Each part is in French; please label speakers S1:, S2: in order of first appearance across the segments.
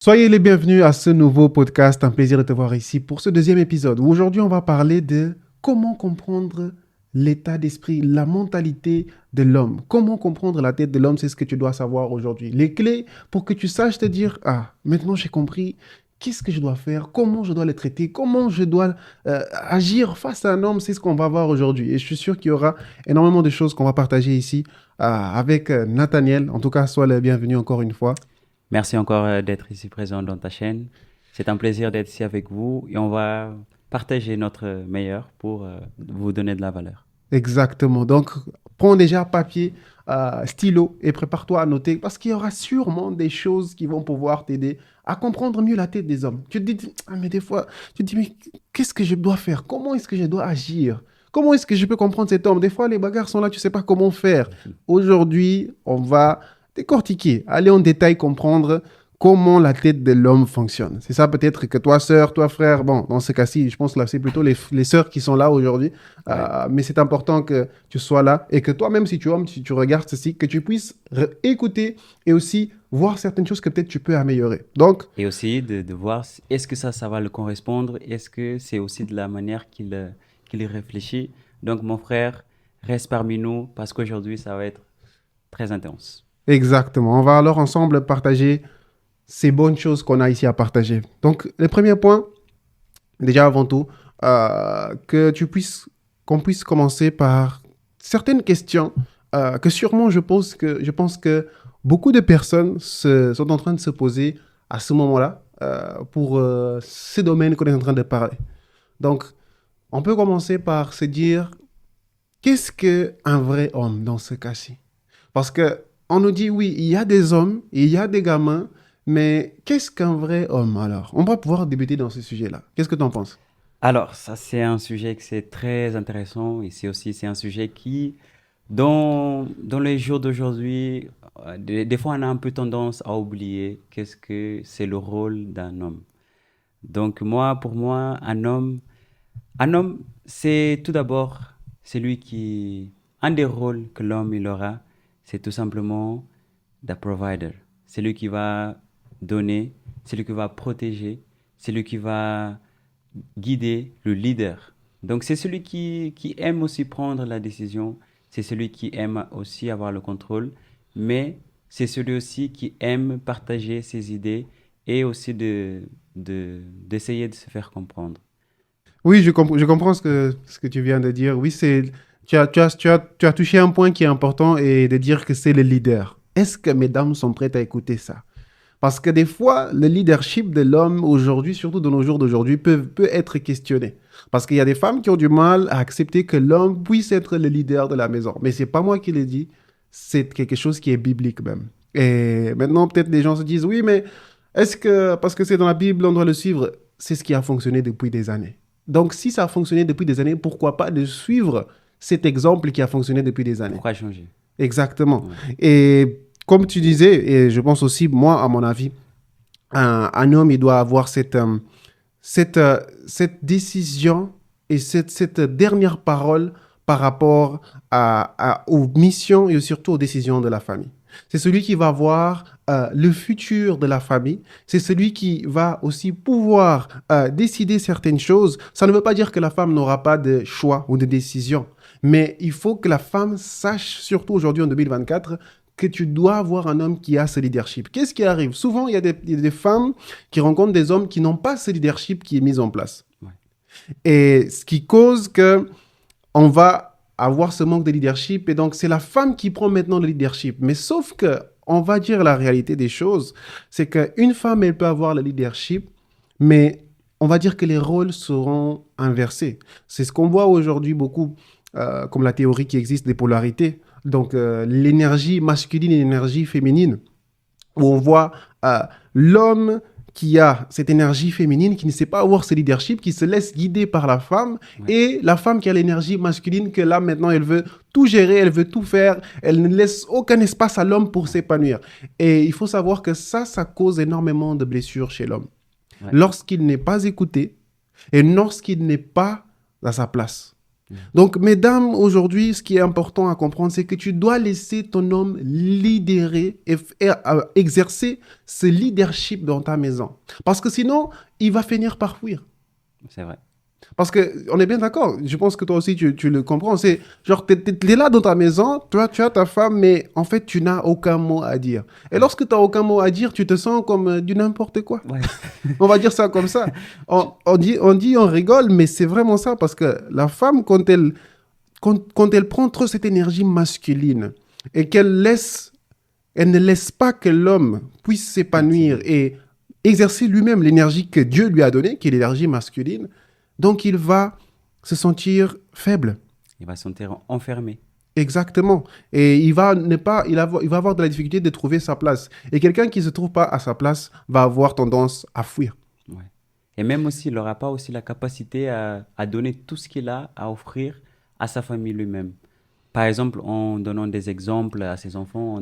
S1: Soyez les bienvenus à ce nouveau podcast. Un plaisir de te voir ici pour ce deuxième épisode où aujourd'hui on va parler de comment comprendre l'état d'esprit, la mentalité de l'homme. Comment comprendre la tête de l'homme, c'est ce que tu dois savoir aujourd'hui. Les clés pour que tu saches te dire, ah, maintenant j'ai compris, qu'est-ce que je dois faire, comment je dois le traiter, comment je dois agir face à un homme, c'est ce qu'on va voir aujourd'hui. Et je suis sûr qu'il y aura énormément de choses qu'on va partager ici avec Nathaniel. En tout cas, sois le bienvenu encore une fois.
S2: Merci encore d'être ici présent dans ta chaîne. C'est un plaisir d'être ici avec vous et on va partager notre meilleur pour vous donner de la valeur.
S1: Exactement. Donc, prends déjà papier, stylo et prépare-toi à noter parce qu'il y aura sûrement des choses qui vont pouvoir t'aider à comprendre mieux la tête des hommes. Tu te dis, ah, mais des fois, tu te dis, mais qu'est-ce que je dois faire? Comment est-ce que je dois agir? Comment est-ce que je peux comprendre cet homme? Des fois, les bagarres sont là, tu ne sais pas comment faire. Aujourd'hui, on va décortiquer, aller en détail, comprendre comment la tête de l'homme fonctionne. C'est ça peut-être que toi, sœur, toi, frère, bon, dans ce cas-ci, je pense que là, c'est plutôt les sœurs qui sont là aujourd'hui.
S2: Ouais.
S1: Mais c'est important que tu sois là et que toi-même, si tu es homme, si tu regardes ceci, que tu puisses écouter et aussi voir certaines choses que peut-être tu peux améliorer. Donc,
S2: Et aussi de voir est-ce que ça va le correspondre, est-ce que c'est aussi de la manière qu'il réfléchit. Donc mon frère, reste parmi nous parce qu'aujourd'hui ça va être très intense.
S1: exactement. On va alors ensemble partager ces bonnes choses qu'on a ici à partager. Donc, le premier point, déjà avant tout, qu'on puisse commencer par certaines questions que sûrement je pense que beaucoup de personnes sont en train de se poser à ce moment-là pour ce domaine qu'on est en train de parler. Donc, on peut commencer par se dire, qu'est-ce qu'un vrai homme dans ce cas-ci? Parce que on nous dit, oui, il y a des hommes, il y a des gamins, mais qu'est-ce qu'un vrai homme alors? On va pouvoir débuter dans ce sujet-là. Qu'est-ce que tu en penses?
S2: Alors ça c'est un sujet que c'est très intéressant et c'est un sujet qui dans les jours d'aujourd'hui, des fois on a un peu tendance à oublier qu'est-ce que c'est le rôle d'un homme. Donc moi, pour moi, un homme, c'est tout d'abord celui qui, un des rôles que l'homme il aura, c'est tout simplement the provider. C'est lui qui va donner, c'est lui qui va protéger, c'est lui qui va guider, le leader. Donc c'est celui qui aime aussi prendre la décision, c'est celui qui aime aussi avoir le contrôle, mais c'est celui aussi qui aime partager ses idées et aussi d'essayer de se faire comprendre.
S1: Oui, je comprends ce que tu viens de dire. Oui, tu as touché un point qui est important et de dire que c'est le leader. Est-ce que mesdames sont prêtes à écouter ça? Parce que des fois, le leadership de l'homme aujourd'hui, surtout dans nos jours d'aujourd'hui, peut être questionné. Parce qu'il y a des femmes qui ont du mal à accepter que l'homme puisse être le leader de la maison. Mais c'est pas moi qui le dis, c'est quelque chose qui est biblique même. Et maintenant, peut-être les gens se disent, oui, mais est-ce que, parce que c'est dans la Bible, on doit le suivre? C'est ce qui a fonctionné depuis des années. Donc, si ça a fonctionné depuis des années, pourquoi pas de suivre cet exemple qui a fonctionné depuis des années?
S2: Pourquoi changer?
S1: Exactement.
S2: Ouais.
S1: Et comme tu disais, et je pense aussi, moi, à mon avis, un homme, il doit avoir cette décision et cette dernière parole par rapport aux missions et surtout aux décisions de la famille. C'est celui qui va voir le futur de la famille. C'est celui qui va aussi pouvoir décider certaines choses. Ça ne veut pas dire que la femme n'aura pas de choix ou de décision. Mais il faut que la femme sache, surtout aujourd'hui en 2024, que tu dois avoir un homme qui a ce leadership. Qu'est-ce qui arrive? Souvent, il y a des femmes qui rencontrent des hommes qui n'ont pas ce leadership qui est mis en place.
S2: Ouais.
S1: Et ce qui cause que on va avoir ce manque de leadership. Et donc, c'est la femme qui prend maintenant le leadership. Mais sauf que, on va dire la réalité des choses, c'est qu'une femme, elle peut avoir le leadership, mais on va dire que les rôles seront inversés. C'est ce qu'on voit aujourd'hui beaucoup, comme la théorie qui existe des polarités. Donc, l'énergie masculine et l'énergie féminine, où on voit l'homme qui a cette énergie féminine, qui ne sait pas avoir ce leadership, qui se laisse guider par la femme,
S2: Ouais.
S1: et la femme qui a l'énergie masculine, que là maintenant elle veut tout gérer, elle veut tout faire, elle ne laisse aucun espace à l'homme pour s'épanouir. Et il faut savoir que ça cause énormément de blessures chez l'homme.
S2: Ouais.
S1: Lorsqu'il n'est pas écouté et lorsqu'il n'est pas à sa place. Donc, mesdames, aujourd'hui, ce qui est important à comprendre, c'est que tu dois laisser ton homme libérer et exercer ce leadership dans ta maison. Parce que sinon, il va finir par fuir.
S2: C'est vrai.
S1: Parce qu'on est bien d'accord, je pense que toi aussi tu le comprends, c'est genre tu es là dans ta maison, tu as ta femme, mais en fait tu n'as aucun mot à dire. Et lorsque tu n'as aucun mot à dire, tu te sens comme du n'importe quoi.
S2: Ouais.
S1: On va dire ça comme ça. On rigole, mais c'est vraiment ça, parce que la femme, quand elle prend trop cette énergie masculine et elle ne laisse pas que l'homme puisse s'épanouir et exercer lui-même l'énergie que Dieu lui a donnée, qui est l'énergie masculine, donc il va se sentir faible.
S2: Il va se sentir enfermé.
S1: Exactement. Et il va avoir de la difficulté de trouver sa place. Et quelqu'un qui ne se trouve pas à sa place va avoir tendance à fuir.
S2: Ouais. Et même aussi, il n'aura pas aussi la capacité à donner tout ce qu'il a à offrir à sa famille lui-même. Par exemple, en donnant des exemples à ses enfants,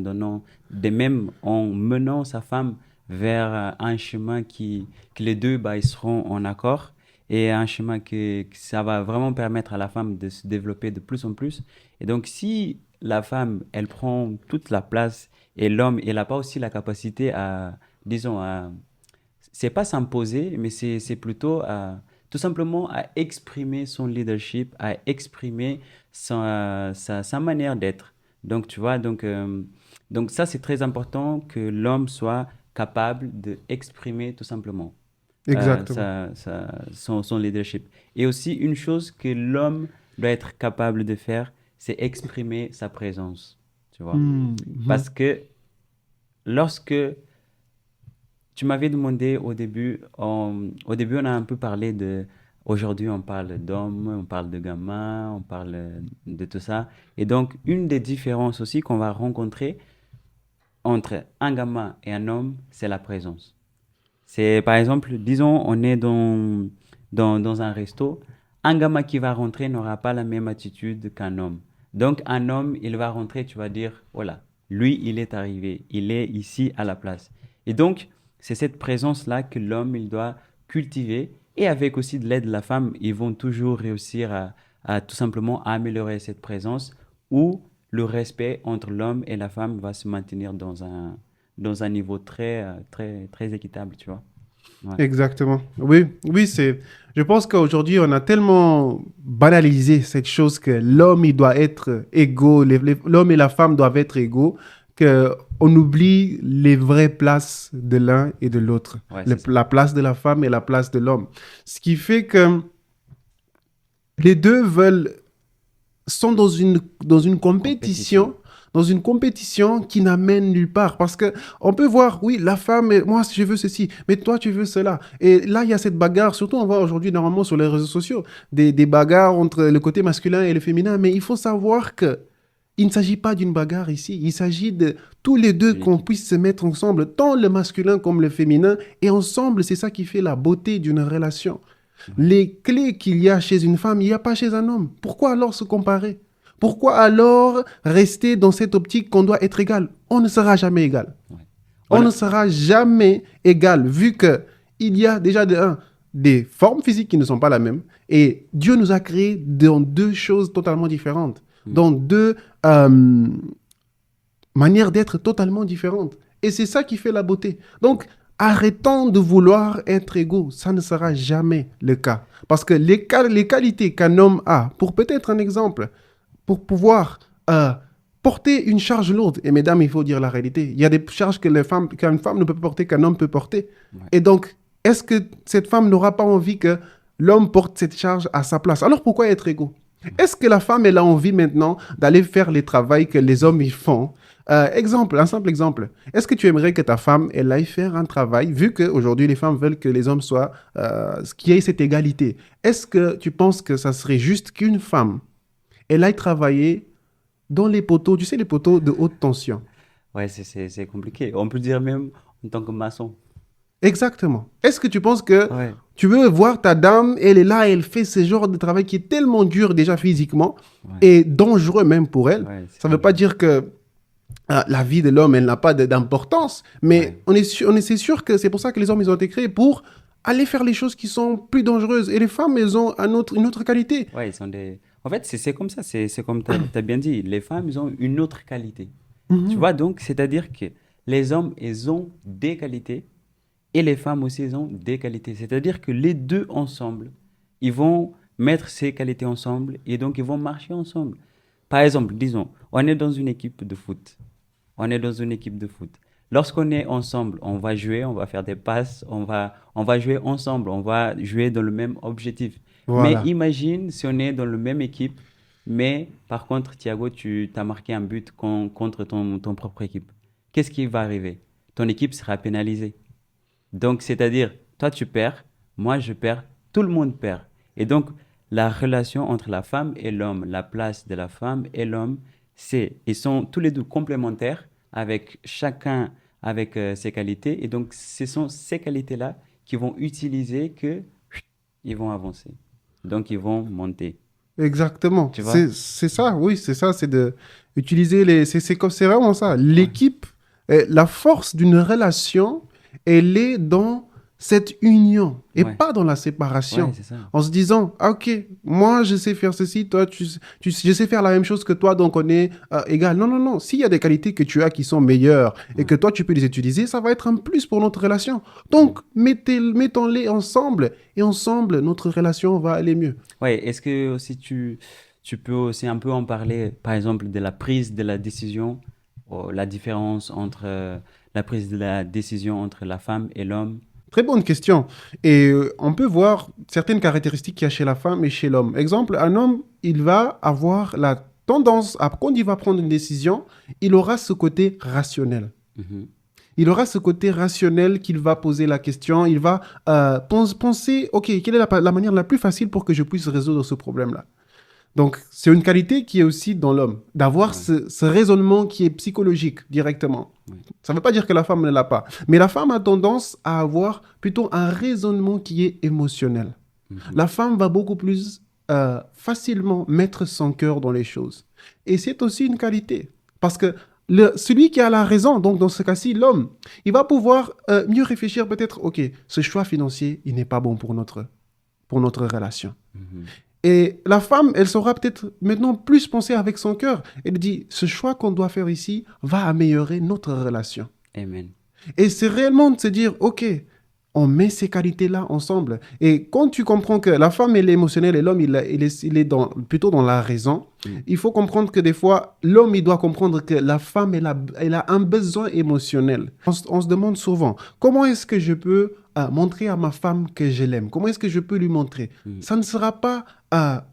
S2: en menant sa femme vers un chemin que les deux ils seront en accord, et un chemin que ça va vraiment permettre à la femme de se développer de plus en plus. Et donc, si la femme, elle prend toute la place et l'homme, il n'a pas aussi la capacité disons, c'est pas s'imposer, mais c'est plutôt tout simplement à exprimer son leadership, à exprimer sa manière d'être. Donc, tu vois, donc ça, c'est très important que l'homme soit capable d'exprimer tout simplement
S1: Exactement.
S2: son leadership. Et aussi, une chose que l'homme doit être capable de faire, c'est exprimer sa présence, tu vois.
S1: Mhm.
S2: Parce que lorsque tu m'avais demandé au début, on a un peu parlé aujourd'hui, on parle d'hommes, on parle de gamins, on parle de tout ça. Et donc, une des différences aussi qu'on va rencontrer entre un gamin et un homme, c'est la présence. C'est, par exemple, disons, on est dans un resto. Un gamin qui va rentrer n'aura pas la même attitude qu'un homme. Donc, un homme, il va rentrer, tu vas dire, voilà, lui, il est arrivé, il est ici à la place. Et donc, c'est cette présence-là que l'homme, il doit cultiver. Et avec aussi de l'aide de la femme, ils vont toujours réussir à tout simplement améliorer cette présence où le respect entre l'homme et la femme va se maintenir dans un niveau très équitable, tu vois. Ouais.
S1: Exactement. Oui, oui, je pense qu'aujourd'hui, on a tellement banalisé cette chose que l'homme, il doit être égaux, l'homme et la femme doivent être égaux, qu'on oublie les vraies places de l'un et de l'autre.
S2: Ouais, c'est ça.
S1: La place de la femme et la place de l'homme. Ce qui fait que les deux sont dans une
S2: Compétition.
S1: compétition qui n'amène nulle part. Parce que on peut voir, oui, la femme, moi, je veux ceci, mais toi, tu veux cela. Et là, il y a cette bagarre, surtout on voit aujourd'hui normalement sur les réseaux sociaux, des bagarres entre le côté masculin et le féminin. Mais il faut savoir que il ne s'agit pas d'une bagarre ici. Il s'agit de tous les deux
S2: Une
S1: qu'on
S2: équipe.
S1: puisse se mettre ensemble, tant le masculin comme le féminin. Et ensemble, c'est ça qui fait la beauté d'une relation.
S2: Ouais.
S1: Les clés qu'il y a chez une femme, il n'y a pas chez un homme. Pourquoi alors se comparer? Pourquoi alors rester dans cette optique qu'on doit être égal? On ne sera jamais égal.
S2: Ouais.
S1: On
S2: On
S1: ne
S2: a-
S1: sera jamais égal, vu que il y a déjà des formes physiques qui ne sont pas la même. Et Dieu nous a créés dans deux choses totalement différentes,
S2: Mm.
S1: dans deux euh, manière d'être totalement différente. Et c'est ça qui fait la beauté. Donc, arrêtons de vouloir être égaux. Ça ne sera jamais le cas. Parce que les qualités qu'un homme a, pour peut-être un exemple, pour pouvoir porter une charge lourde, et mesdames, il faut dire la réalité, il y a des charges que qu'une femme ne peut pas porter, qu'un homme peut porter.
S2: Ouais.
S1: Et donc, est-ce que cette femme n'aura pas envie que l'homme porte cette charge à sa place? Alors pourquoi être égaux? Est-ce que la femme, elle a envie maintenant d'aller faire les travaux que les hommes y font? Un simple exemple. Est-ce que tu aimerais que ta femme, elle aille faire un travail, vu qu'aujourd'hui les femmes veulent que les hommes soient, qu'il y ait cette égalité? Est-ce que tu penses que ça serait juste qu'une femme, elle aille travailler dans les poteaux, tu sais, les poteaux de haute tension?
S2: Ouais, c'est compliqué. On peut dire même en tant que maçon.
S1: Exactement. Est-ce que tu penses que
S2: Ouais.
S1: tu veux voir ta dame, elle est là, elle fait ce genre de travail qui est tellement dur déjà physiquement
S2: Ouais.
S1: et dangereux même pour elle?
S2: Ouais, c'est
S1: Ça ne veut pas dire que la vie de l'homme, elle n'a pas d'importance, mais
S2: Ouais.
S1: c'est sûr que c'est pour ça que les hommes, ils ont été créés pour aller faire les choses qui sont plus dangereuses. Et les femmes, elles ont une autre qualité.
S2: Ouais, En fait, c'est comme ça, c'est comme tu as bien dit, les femmes, ils ont une autre qualité. Tu
S1: Mhm.
S2: vois, donc, c'est-à-dire que les hommes, ils ont des qualités et les femmes aussi, elles ont des qualités. C'est-à-dire que les deux ensemble, ils vont mettre ces qualités ensemble et donc ils vont marcher ensemble. Par exemple, disons, on est dans une équipe de foot. On est dans une équipe de foot. Lorsqu'on est ensemble, on va jouer, on va faire des passes, on va jouer ensemble, on va jouer dans le même objectif. Mais
S1: Voilà.
S2: imagine si on est dans la même équipe, mais par contre, Thiago, tu as marqué un but contre ton propre équipe. Qu'est-ce qui va arriver? Ton équipe sera pénalisée. Donc, c'est-à-dire, toi, tu perds, moi, je perds, tout le monde perd. Et donc, la relation entre la femme et l'homme, la place de la femme et l'homme, ils sont tous les deux complémentaires, avec chacun avec ses qualités. Et donc, ce sont ces qualités-là qui vont utiliser que ils vont avancer. Donc, ils vont monter.
S1: Exactement.
S2: Tu vois?
S1: C'est ça, oui, c'est ça, c'est de utiliser les. C'est vraiment ça.
S2: Ouais.
S1: L'équipe, la force d'une relation, elle est dans cette union et
S2: Ouais.
S1: pas dans la
S2: Ouais,
S1: séparation.
S2: c'est ça.
S1: En se disant, ah, ok, moi je sais faire ceci, toi je sais faire la même chose que toi, donc on est égal. Non, non, non. S'il y a des qualités que tu as qui sont meilleures et
S2: Ouais.
S1: que toi tu peux les utiliser, ça va être un plus pour notre relation.
S2: Ouais.
S1: Donc mettons-les ensemble et ensemble notre relation va aller mieux.
S2: Ouais, est-ce que aussi tu peux aussi un peu en parler, par exemple, de la prise de la décision, la différence entre la prise de la décision entre la femme et l'homme?
S1: Très bonne question. Et on peut voir certaines caractéristiques qu'il y a chez la femme et chez l'homme. Exemple, un homme, il va avoir la tendance à, quand il va prendre une décision, il aura ce côté rationnel.
S2: Mhm.
S1: Il aura ce côté rationnel qu'il va poser la question, il va penser, OK, quelle est la manière la plus facile pour que je puisse résoudre ce problème-là. Donc, c'est une qualité qui est aussi dans l'homme, d'avoir
S2: Ouais,
S1: ce raisonnement qui est psychologique directement.
S2: ouais.
S1: Ça ne veut pas dire que la femme ne l'a pas, mais la femme a tendance à avoir plutôt un raisonnement qui est émotionnel.
S2: Mhm.
S1: La femme va beaucoup plus facilement mettre son cœur dans les choses. Et c'est aussi une qualité, parce que celui qui a la raison, donc dans ce cas-ci, l'homme, il va pouvoir mieux réfléchir peut-être, OK, ce choix financier, il n'est pas bon pour notre relation.
S2: Mhm.
S1: Et la femme, elle saura peut-être maintenant plus penser avec son cœur. Elle dit, ce choix qu'on doit faire ici va améliorer notre relation.
S2: Amen.
S1: Et c'est réellement de se dire, OK, on met ces qualités-là ensemble. Et quand tu comprends que la femme, elle est émotionnelle et l'homme, il est plutôt dans la raison,
S2: Mm.
S1: il faut comprendre que des fois, l'homme, il doit comprendre que la femme, elle a un besoin émotionnel. On se demande souvent, comment est-ce que je peux montrer à ma femme que je l'aime? Comment est-ce que je peux lui montrer?
S2: Mm.
S1: Ça ne sera pas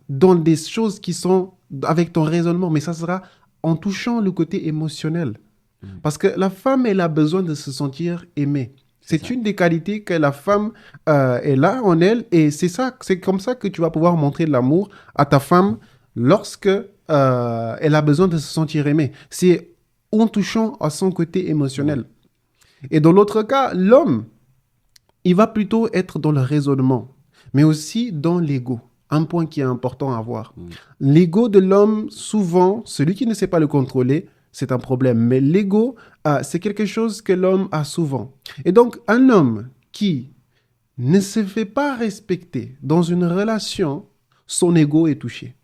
S1: dans des choses qui sont avec ton raisonnement, mais ça sera en touchant le côté émotionnel.
S2: Mm.
S1: Parce que la femme, elle a besoin de se sentir aimée.
S2: C'est
S1: C'est
S2: ça.
S1: une des qualités que la femme elle a en elle. Et c'est ça, c'est comme ça que tu vas pouvoir montrer de l'amour à ta femme lorsque elle a besoin de se sentir aimée. C'est en touchant à son côté
S2: Ouais.
S1: émotionnel. Et dans l'autre cas, l'homme, il va plutôt être dans le raisonnement, mais aussi dans l'ego. Un point qui est important à voir.
S2: Mm.
S1: L'ego de l'homme, souvent, celui qui ne sait pas le contrôler, c'est un problème. Mais l'ego, c'est quelque chose que l'homme a souvent. Et donc, un homme qui ne se fait pas respecter dans une relation, son ego est touché.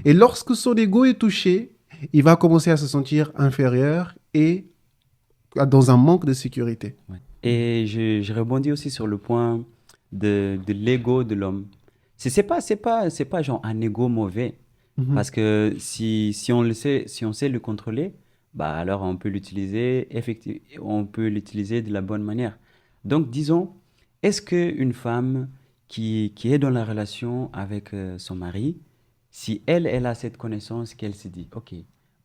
S1: Et lorsque son ego est touché, il va commencer à se sentir inférieur et dans un manque de sécurité.
S2: Ouais. Et je rebondis aussi sur le point de l'ego de l'homme. C'est pas genre un ego mauvais.
S1: Mhm.
S2: Parce que si on le sait, si on sait le contrôler, bah alors on peut l'utiliser, on peut l'utiliser de la bonne manière. Donc disons, est-ce qu'une femme qui est dans la relation avec son mari, si elle a cette connaissance qu'elle se dit, OK,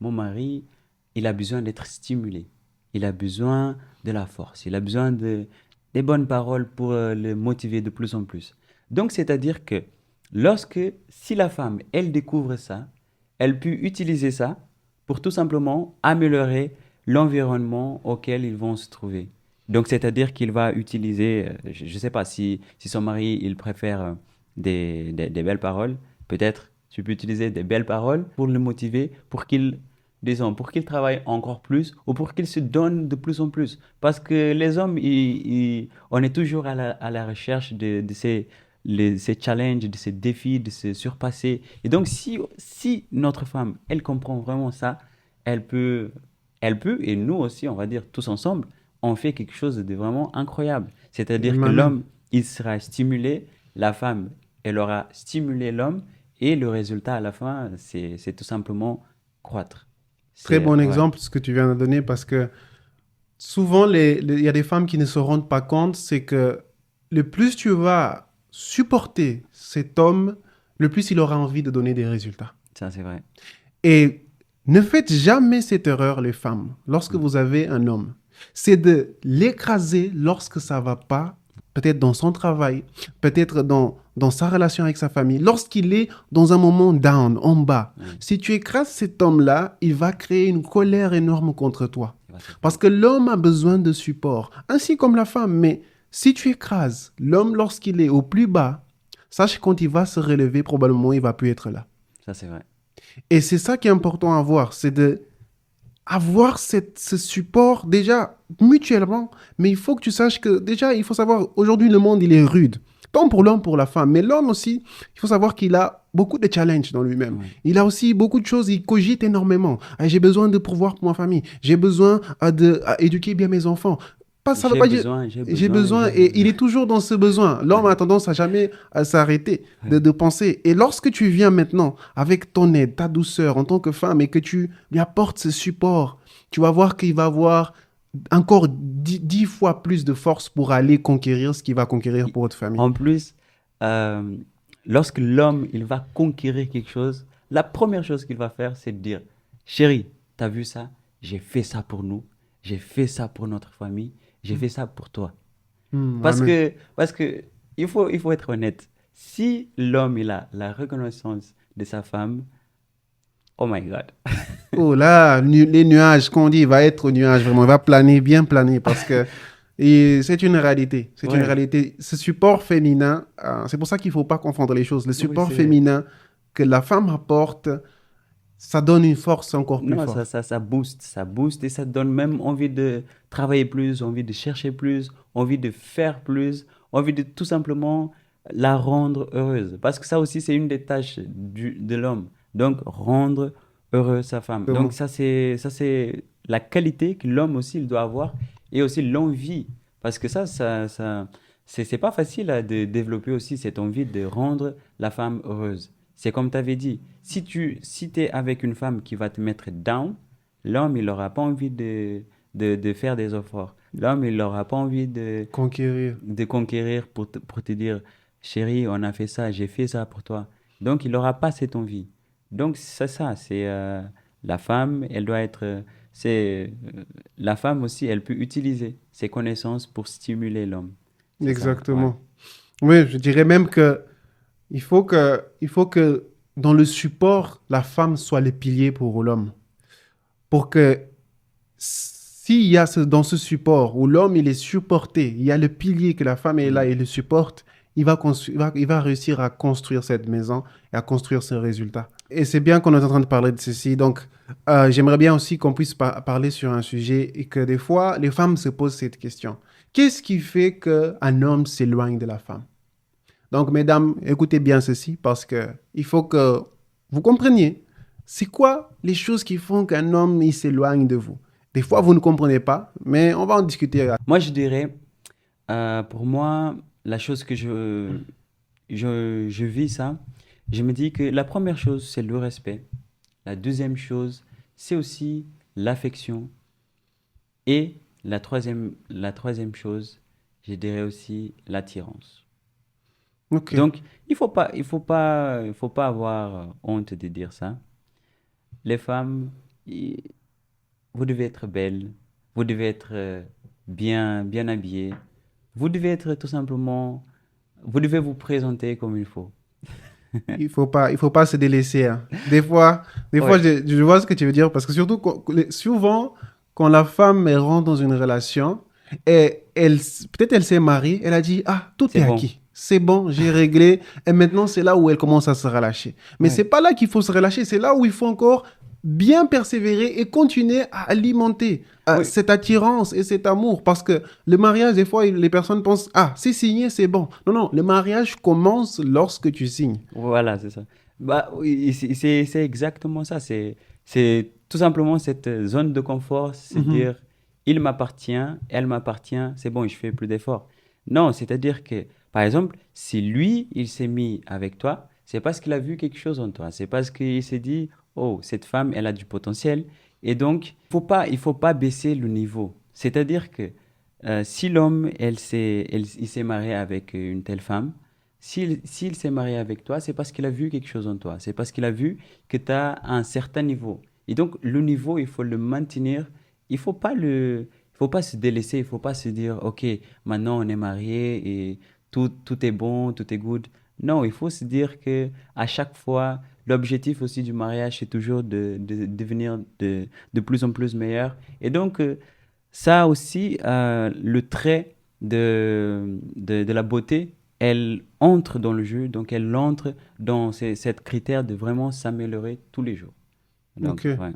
S2: mon mari, il a besoin d'être stimulé, il a besoin de la force, il a besoin des bonnes paroles pour le motiver de plus en plus. Donc c'est-à-dire que si la femme, elle découvre ça, elle peut utiliser ça pour tout simplement améliorer l'environnement auquel ils vont se trouver. Donc, c'est-à-dire qu'il va utiliser, je ne sais pas, si son mari, il préfère des belles paroles, peut-être tu peux utiliser des belles paroles pour le motiver, disons, pour qu'il travaille encore plus ou pour qu'il se donne de plus en plus. Parce que les hommes, on est toujours à la recherche de ces ces challenges, de ces défis, de se surpasser. Et donc, si notre femme, elle comprend vraiment ça, elle peut, et nous aussi, on va dire tous ensemble, on fait quelque chose de vraiment incroyable. C'est-à-dire que
S1: Amen.
S2: l'homme, il sera stimulé, la femme, elle aura stimulé l'homme, et le résultat à la fin, c'est tout simplement croître.
S1: Très
S2: C'est,
S1: bon
S2: ouais,
S1: exemple ce que tu viens de donner parce que souvent, il y a des femmes qui ne se rendent pas compte, c'est que le plus tu vas supporter cet homme, le plus il aura envie de donner des résultats.
S2: ça c'est vrai.
S1: Et ne faites jamais cette erreur, les femmes, lorsque
S2: Mm.
S1: vous avez un homme. C'est de l'écraser lorsque ça va pas, peut-être dans son travail, peut-être dans sa relation avec sa famille, lorsqu'il est dans un moment down, en bas.
S2: Mm.
S1: Si tu écrases cet homme-là, il va créer une colère énorme contre toi.
S2: Il va te
S1: Parce
S2: prendre.
S1: que l'homme a besoin de support, ainsi comme la femme. Mais si tu écrases l'homme lorsqu'il est au plus bas, sache que quand il va se relever, probablement, il va plus être là.
S2: Ça c'est vrai.
S1: Et c'est ça qui est important à voir, c'est de avoir ce support déjà mutuellement. Mais il faut que tu saches que déjà, il faut savoir, aujourd'hui, le monde, il est rude. Tant pour l'homme, pour la femme. Mais l'homme aussi, il faut savoir qu'il a beaucoup de challenges dans lui-même.
S2: Ouais.
S1: Il a aussi beaucoup de choses, il cogite énormément. Ah, j'ai besoin de pourvoir pour ma famille. J'ai besoin d'éduquer bien mes enfants. Pas, ça veut
S2: J'ai
S1: pas dire
S2: besoin, j'ai
S1: j'ai
S2: besoin,
S1: besoin.
S2: j'ai
S1: Et il
S2: besoin.
S1: est toujours dans ce besoin. L'homme
S2: Ouais.
S1: a tendance à jamais à s'arrêter
S2: Ouais.
S1: de penser. Et lorsque tu viens maintenant avec ton aide, ta douceur en tant que femme et que tu lui apportes ce support, tu vas voir qu'il va avoir encore 10 fois plus de force pour aller conquérir ce qu'il va conquérir pour votre famille.
S2: En plus, euh, lorsque l'homme, il va conquérir quelque chose, la première chose qu'il va faire, c'est de dire, chérie, t'as vu ça? J'ai fait ça pour nous, j'ai fait ça pour notre famille, j'ai fait ça pour toi.
S1: Amen.
S2: Parce que il faut être honnête. Si l'homme, il a la reconnaissance de sa femme, oh my God.
S1: Oh là, les nuages, qu'on dit, il va être au nuage, vraiment, il va planer, bien planer, parce que et c'est une réalité. C'est une
S2: Ouais.
S1: réalité. Ce support féminin, c'est pour ça qu'il ne faut pas confondre les choses. Le
S2: Oui,
S1: support féminin que la femme apporte, ça donne une force encore plus
S2: non,
S1: forte.
S2: ça booste et ça donne même envie de travailler plus, envie de chercher plus, envie de faire plus, envie de tout simplement la rendre heureuse. Parce que ça aussi, c'est une des tâches de l'homme. Donc, rendre heureuse sa femme. Donc,
S1: Exactement.
S2: ça c'est la qualité que l'homme aussi il doit avoir et aussi l'envie. Parce que c'est pas facile de développer aussi cette envie de rendre la femme heureuse. C'est comme tu avais dit, si tu es avec une femme qui va te mettre down, l'homme, il n'aura pas envie de faire des efforts. L'homme, il n'aura pas envie
S1: Conquérir.
S2: de conquérir pour te dire, chérie, on a fait ça, j'ai fait ça pour toi. Donc, il n'aura pas cette envie. Donc, c'est ça, c'est la femme, elle doit être... la femme aussi, elle peut utiliser ses connaissances pour stimuler l'homme. C'est ça, ouais.
S1: Exactement. Oui, je dirais même que il faut que dans le support, la femme soit le pilier pour l'homme. Pour que s'il y a dans ce support où l'homme il est supporté, il y a le pilier que la femme est là
S2: Mm.
S1: et le supporte, il va réussir à construire cette maison et à construire ce résultat. Et c'est bien qu'on est en train de parler de ceci. Donc, j'aimerais bien aussi qu'on puisse parler sur un sujet et que des fois, les femmes se posent cette question. Qu'est-ce qui fait qu'un homme s'éloigne de la femme? Donc, mesdames, écoutez bien ceci parce que il faut que vous compreniez. C'est quoi les choses qui font qu'un homme il s'éloigne de vous? Des fois, vous ne comprenez pas, mais on va en discuter.
S2: Moi, je dirais, pour moi, la chose que je vis ça, je me dis que la première chose, c'est le respect. La deuxième chose, c'est aussi l'affection. Et la troisième chose, je dirais aussi l'attirance.
S1: Ok.
S2: Donc, il faut pas avoir honte de dire ça. Les femmes, vous devez être belles, vous devez être bien, bien habillées, vous devez être tout simplement, vous devez vous présenter comme il faut.
S1: Il faut pas se délaisser, hein. Des fois
S2: Ouais,
S1: je vois ce que tu veux dire parce que surtout, souvent, quand la femme elle rentre dans une relation, et peut-être elle s'est mariée, elle a dit, ah, tout
S2: c'est
S1: est
S2: bon.
S1: acquis. C'est bon, j'ai réglé. Et maintenant, c'est là où elle commence à se relâcher. Mais
S2: Ouais,
S1: c'est pas là qu'il faut se relâcher. C'est là où il faut encore bien persévérer et continuer à alimenter
S2: Oui,
S1: cette attirance et cet amour. Parce que le mariage, des fois, les personnes pensent, ah, c'est signé, c'est bon. Non, non, le mariage commence lorsque tu signes.
S2: voilà, c'est ça. Bah, oui, c'est exactement ça. C'est tout simplement cette zone de confort, c'est
S1: Mhm.
S2: dire, il m'appartient, elle m'appartient, c'est bon, je fais plus d'efforts. Non, c'est-à-dire que, par exemple, si lui, il s'est mis avec toi, c'est parce qu'il a vu quelque chose en toi. C'est parce qu'il s'est dit, oh, cette femme, elle a du potentiel. Et donc, il faut pas baisser le niveau. C'est-à-dire que si l'homme, il s'est marié avec une telle femme, s'il s'est marié avec toi, c'est parce qu'il a vu quelque chose en toi. C'est parce qu'il a vu que tu as un certain niveau. Et donc, le niveau, il faut le maintenir. Il faut pas se délaisser. Il faut pas se dire, OK, maintenant on est marié et tout est bon, tout est good. Non, il faut se dire que à chaque fois, l'objectif aussi du mariage, c'est toujours de devenir de plus en plus meilleur. Et donc, ça aussi, le trait de la beauté, elle entre dans le jeu, donc elle entre dans cette critère de vraiment s'améliorer tous les jours. Donc,
S1: Ok.
S2: ouais.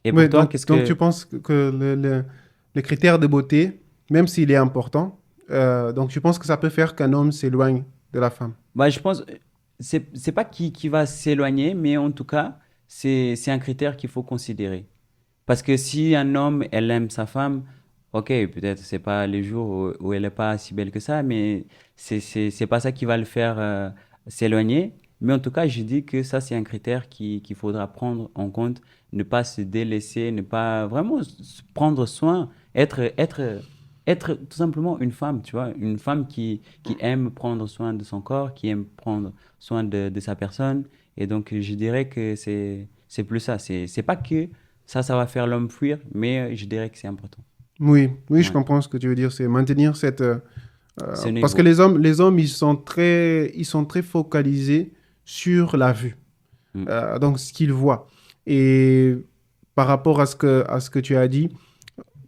S2: Et pour
S1: Oui,
S2: toi, qu'est-ce
S1: donc tu
S2: que...
S1: penses que le critère de beauté, même s'il est important, donc tu penses que ça peut faire qu'un homme s'éloigne de la femme.
S2: Bah, je pense, c'est pas qui va s'éloigner, mais en tout cas, c'est un critère qu'il faut considérer. Parce que si un homme, elle aime sa femme, ok, peut-être c'est pas les jours où elle est pas si belle que ça, mais c'est pas ça qui va le faire s'éloigner. Mais en tout cas, je dis que ça, c'est un critère qu'il faudra prendre en compte, ne pas se délaisser, ne pas vraiment prendre soin, être tout simplement une femme, tu vois, une femme qui aime prendre soin de son corps, qui aime prendre soin de sa personne. Et donc, je dirais que c'est plus ça. C'est pas que ça va faire l'homme fuir, mais je dirais que c'est important.
S1: Oui, oui, je
S2: Ouais.
S1: comprends ce que tu veux dire, c'est maintenir cette...
S2: Ce
S1: parce que
S2: niveau.
S1: les hommes, ils sont très focalisés sur la vue,
S2: Mm.
S1: donc ce qu'ils voient. Et par rapport à ce que tu as dit,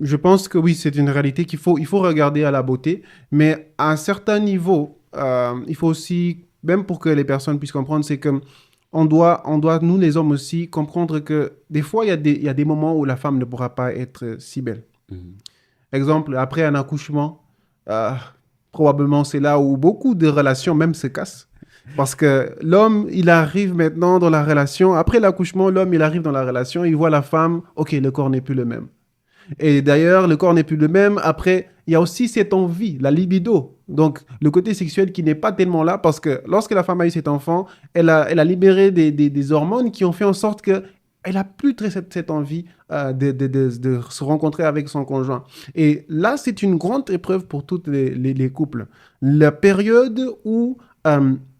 S1: je pense que oui, c'est une réalité il faut regarder à la beauté, mais à un certain niveau, il faut aussi, même pour que les personnes puissent comprendre, c'est que on doit, nous les hommes aussi, comprendre que des fois, il y a des moments où la femme ne pourra pas être si belle.
S2: Mhm.
S1: Exemple, après un accouchement, euh, probablement c'est là où beaucoup de relations même se cassent. Parce que l'homme, il arrive maintenant dans la relation, après l'accouchement, l'homme, il arrive dans la relation, il voit la femme, ok, le corps n'est plus le même. Et d'ailleurs, le corps n'est plus le même. Après, il y a aussi cette envie, la libido. Donc, le côté sexuel qui n'est pas tellement là parce que lorsque la femme a eu cet enfant, elle a libéré des hormones qui ont fait en sorte que elle a plus très cette envie de se rencontrer avec son conjoint. Et là, c'est une grande épreuve pour tous les couples. La période où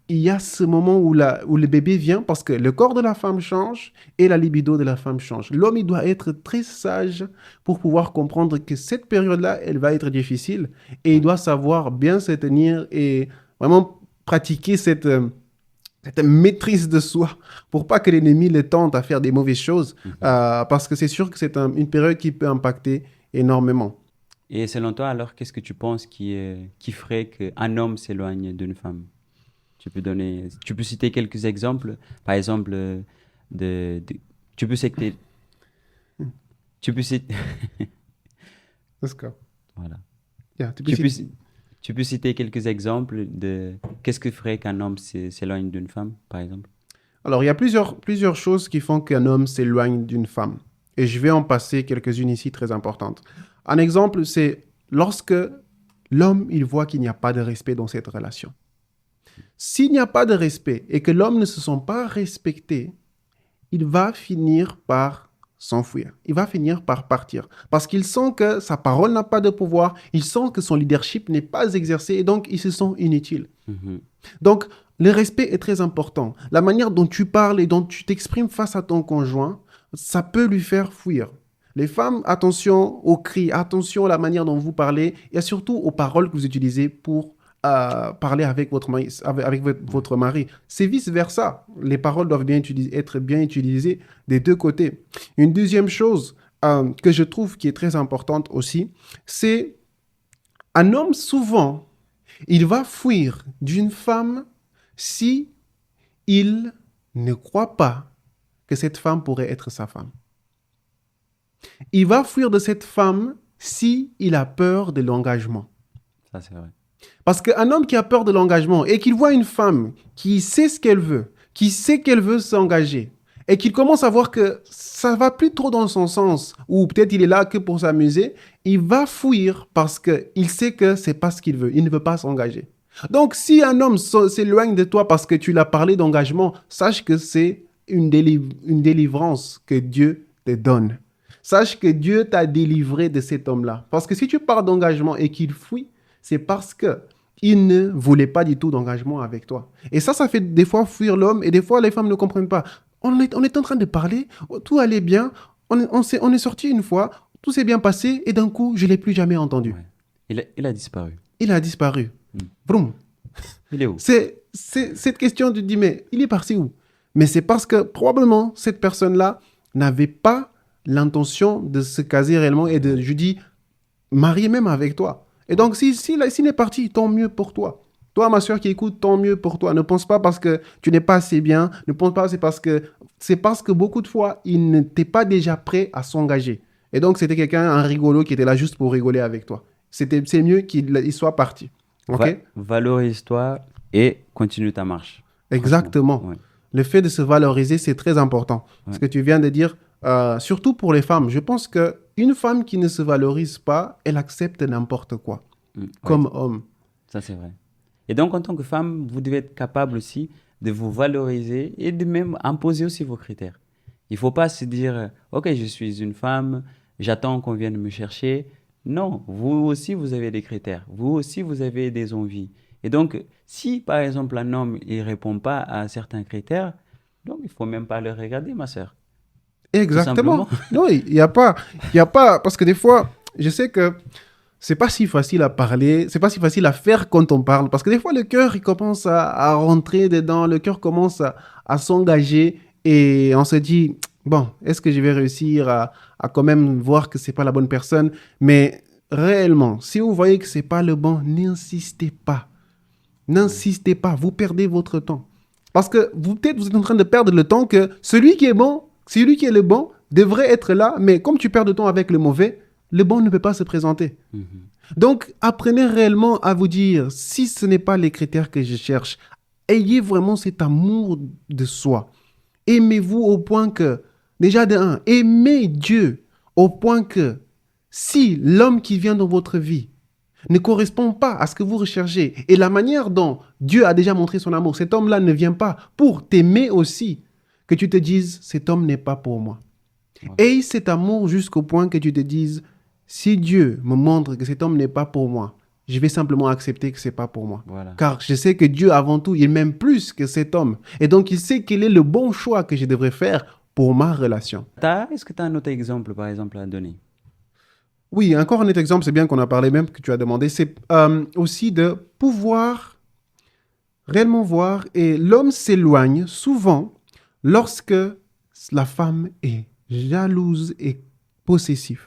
S1: il y a ce moment où, où le bébé vient parce que le corps de la femme change et la libido de la femme change. L'homme, il doit être très sage pour pouvoir comprendre que cette période-là, elle va être difficile et il
S2: Ouais.
S1: doit savoir bien se tenir et vraiment pratiquer cette maîtrise de soi pour pas que l'ennemi le tente à faire des mauvaises choses
S2: Mhm.
S1: parce que c'est sûr que c'est une période qui peut impacter énormément.
S2: Et selon toi, alors, qu'est-ce que tu penses qui ferait qu'un homme s'éloigne d'une femme? Tu peux citer quelques exemples, par exemple, de- tu peux citer, tu peux citer,
S1: D'accord.
S2: voilà.
S1: Yeah, tu peux
S2: Tu peux,
S1: citer-
S2: ci- Tu peux citer quelques exemples de qu'est-ce que ferait qu'un homme s'éloigne d'une femme, par exemple?
S1: Alors, il y a plusieurs choses qui font qu'un homme s'éloigne d'une femme. Et je vais en passer quelques-unes ici très importantes. Un exemple, c'est lorsque l'homme, il voit qu'il n'y a pas de respect dans cette relation. S'il n'y a pas de respect et que l'homme ne se sent pas respecté, il va finir par s'enfuir. Il va finir par partir. Parce qu'il sent que sa parole n'a pas de pouvoir, il sent que son leadership n'est pas exercé et donc il se sent inutile.
S2: Mhm.
S1: Donc, le respect est très important. La manière dont tu parles et dont tu t'exprimes face à ton conjoint, ça peut lui faire fuir. Les femmes, attention aux cris, attention à la manière dont vous parlez et surtout aux paroles que vous utilisez pour parler avec votre mari.
S2: Ouais.
S1: Votre mari. C'est vice-versa. Les paroles doivent être bien utilisées des deux côtés. Une deuxième chose que je trouve qui est très importante aussi, c'est un homme souvent il va fuir d'une femme si il ne croit pas que cette femme pourrait être sa femme. Il va fuir de cette femme si il a peur de l'engagement.
S2: Ça, c'est vrai.
S1: Parce qu'un homme qui a peur de l'engagement et qu'il voit une femme qui sait ce qu'elle veut, qui sait qu'elle veut s'engager, et qu'il commence à voir que ça va plus trop dans son sens, ou peut-être il est là que pour s'amuser, il va fuir parce qu'il sait que c'est pas ce qu'il veut. Il ne veut pas s'engager. Donc, si un homme s'éloigne de toi parce que tu l'as parlé d'engagement, sache que c'est une délivrance que Dieu te donne. Sache que Dieu t'a délivré de cet homme-là. Parce que si tu parles d'engagement et qu'il fuit, c'est parce que il ne voulait pas du tout d'engagement avec toi. Et ça fait des fois fuir l'homme et des fois les femmes ne comprennent pas. On est en train de parler, tout allait bien, on est sorti une fois, tout s'est bien passé et d'un coup, je ne l'ai plus jamais entendu.
S2: Ouais. Il a disparu.
S1: Il a disparu. Vroom.
S2: Il est où?
S1: C'est cette question, tu te dis, mais il est parti où? Mais c'est parce que probablement cette personne-là n'avait pas l'intention de se caser réellement et de, je dis, marier même avec toi. Et donc, s'il est parti, tant mieux pour toi. Toi, ma soeur qui écoute, tant mieux pour toi. Ne pense pas parce que tu n'es pas assez bien. Ne pense pas c'est parce que beaucoup de fois, il n'était pas déjà prêt à s'engager. Et donc, c'était un rigolo qui était là juste pour rigoler avec toi. C'est mieux qu'il soit parti. Ok?
S2: Valorise-toi et continue ta marche.
S1: Exactement.
S2: Ouais.
S1: Le fait de se valoriser, c'est très important. Ouais. Ce que tu viens de dire, surtout pour les femmes, je pense qu'une femme qui ne se valorise pas, elle accepte n'importe quoi, comme homme.
S2: Ça, c'est vrai. Et donc, en tant que femme, vous devez être capable aussi de vous valoriser et de même imposer aussi vos critères. Il ne faut pas se dire, OK, je suis une femme, j'attends qu'on vienne me chercher. Non, vous aussi, vous avez des critères. Vous aussi, vous avez des envies. Et donc, si, par exemple, un homme ne répond pas à certains critères, donc il ne faut même pas le regarder, ma sœur.
S1: Exactement. Non, il n'y a pas, parce que des fois, je sais que c'est pas si facile à parler, c'est pas si facile à faire quand on parle, parce que des fois, le cœur, il commence à rentrer dedans, le cœur commence à s'engager et on se dit, bon, est-ce que je vais réussir à quand même voir que c'est pas la bonne personne? Mais réellement, si vous voyez que c'est pas le bon, n'insistez pas. N'insistez pas, vous perdez votre temps. Parce que peut-être vous êtes en train de perdre le temps que celui qui est bon, celui qui est le bon, devrait être là, mais comme tu perds de temps avec le mauvais, le bon ne peut pas se présenter. Donc, apprenez réellement à vous dire, si ce n'est pas les critères que je cherche, ayez vraiment cet amour de soi. Aimez-vous au point que, déjà de un, aimez Dieu au point que, si l'homme qui vient dans votre vie ne correspond pas à ce que vous recherchez et la manière dont Dieu a déjà montré son amour, cet homme-là ne vient pas pour t'aimer aussi, que tu te dises, cet homme n'est pas pour moi. Aie cet amour jusqu'au point que tu te dises, si Dieu me montre que cet homme n'est pas pour moi, je vais simplement accepter que ce n'est pas pour moi.
S2: Voilà.
S1: Car je sais que Dieu, avant tout, il m'aime plus que cet homme. Et donc, il sait quel est le bon choix que je devrais faire pour ma relation.
S2: Est-ce que tu as un autre exemple, par exemple, à donner?
S1: Oui, encore un autre exemple, c'est bien qu'on a parlé même, que tu as demandé, c'est aussi de pouvoir réellement voir, et l'homme s'éloigne souvent lorsque la femme est jalouse et possessive.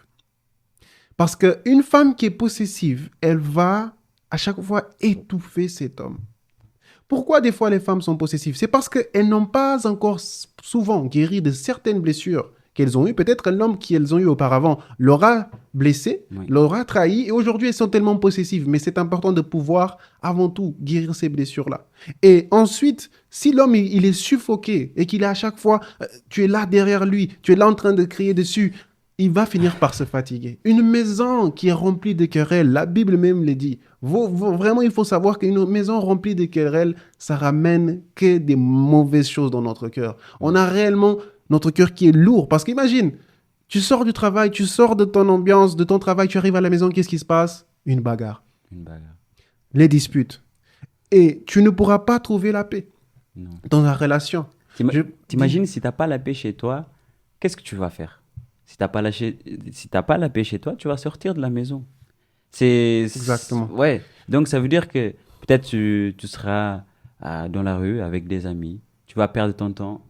S1: Parce qu'une femme qui est possessive, elle va à chaque fois étouffer cet homme. Pourquoi des fois les femmes sont possessives? C'est parce qu'elles n'ont pas encore souvent guéri de certaines blessures qu'elles ont eues. Peut-être l'homme qu'elles ont eu auparavant leur a blessé, leur a trahi, et aujourd'hui elles sont tellement possessives. Mais c'est important de pouvoir avant tout guérir ces blessures-là. Et ensuite, si l'homme il est suffoqué et qu'il est à chaque fois, tu es là derrière lui, tu es là en train de crier dessus, il va finir par se fatiguer. Une maison qui est remplie de querelles, la Bible même le dit. Vraiment, il faut savoir qu'une maison remplie de querelles, ça ramène que des mauvaises choses dans notre cœur. On a réellement notre cœur qui est lourd. Parce qu'imagine, tu sors du travail, tu sors de ton ambiance, de ton travail, tu arrives à la maison, qu'est-ce qui se passe? Une bagarre. Les disputes. Et tu ne pourras pas trouver la paix dans la relation.
S2: T'imagines si tu n'as pas la paix chez toi, qu'est-ce que tu vas faire? Si tu n'as pas la paix chez toi, tu vas sortir de la maison.
S1: Exactement.
S2: Ouais. Donc, ça veut dire que peut-être tu seras dans la rue avec des amis. Tu vas perdre ton temps.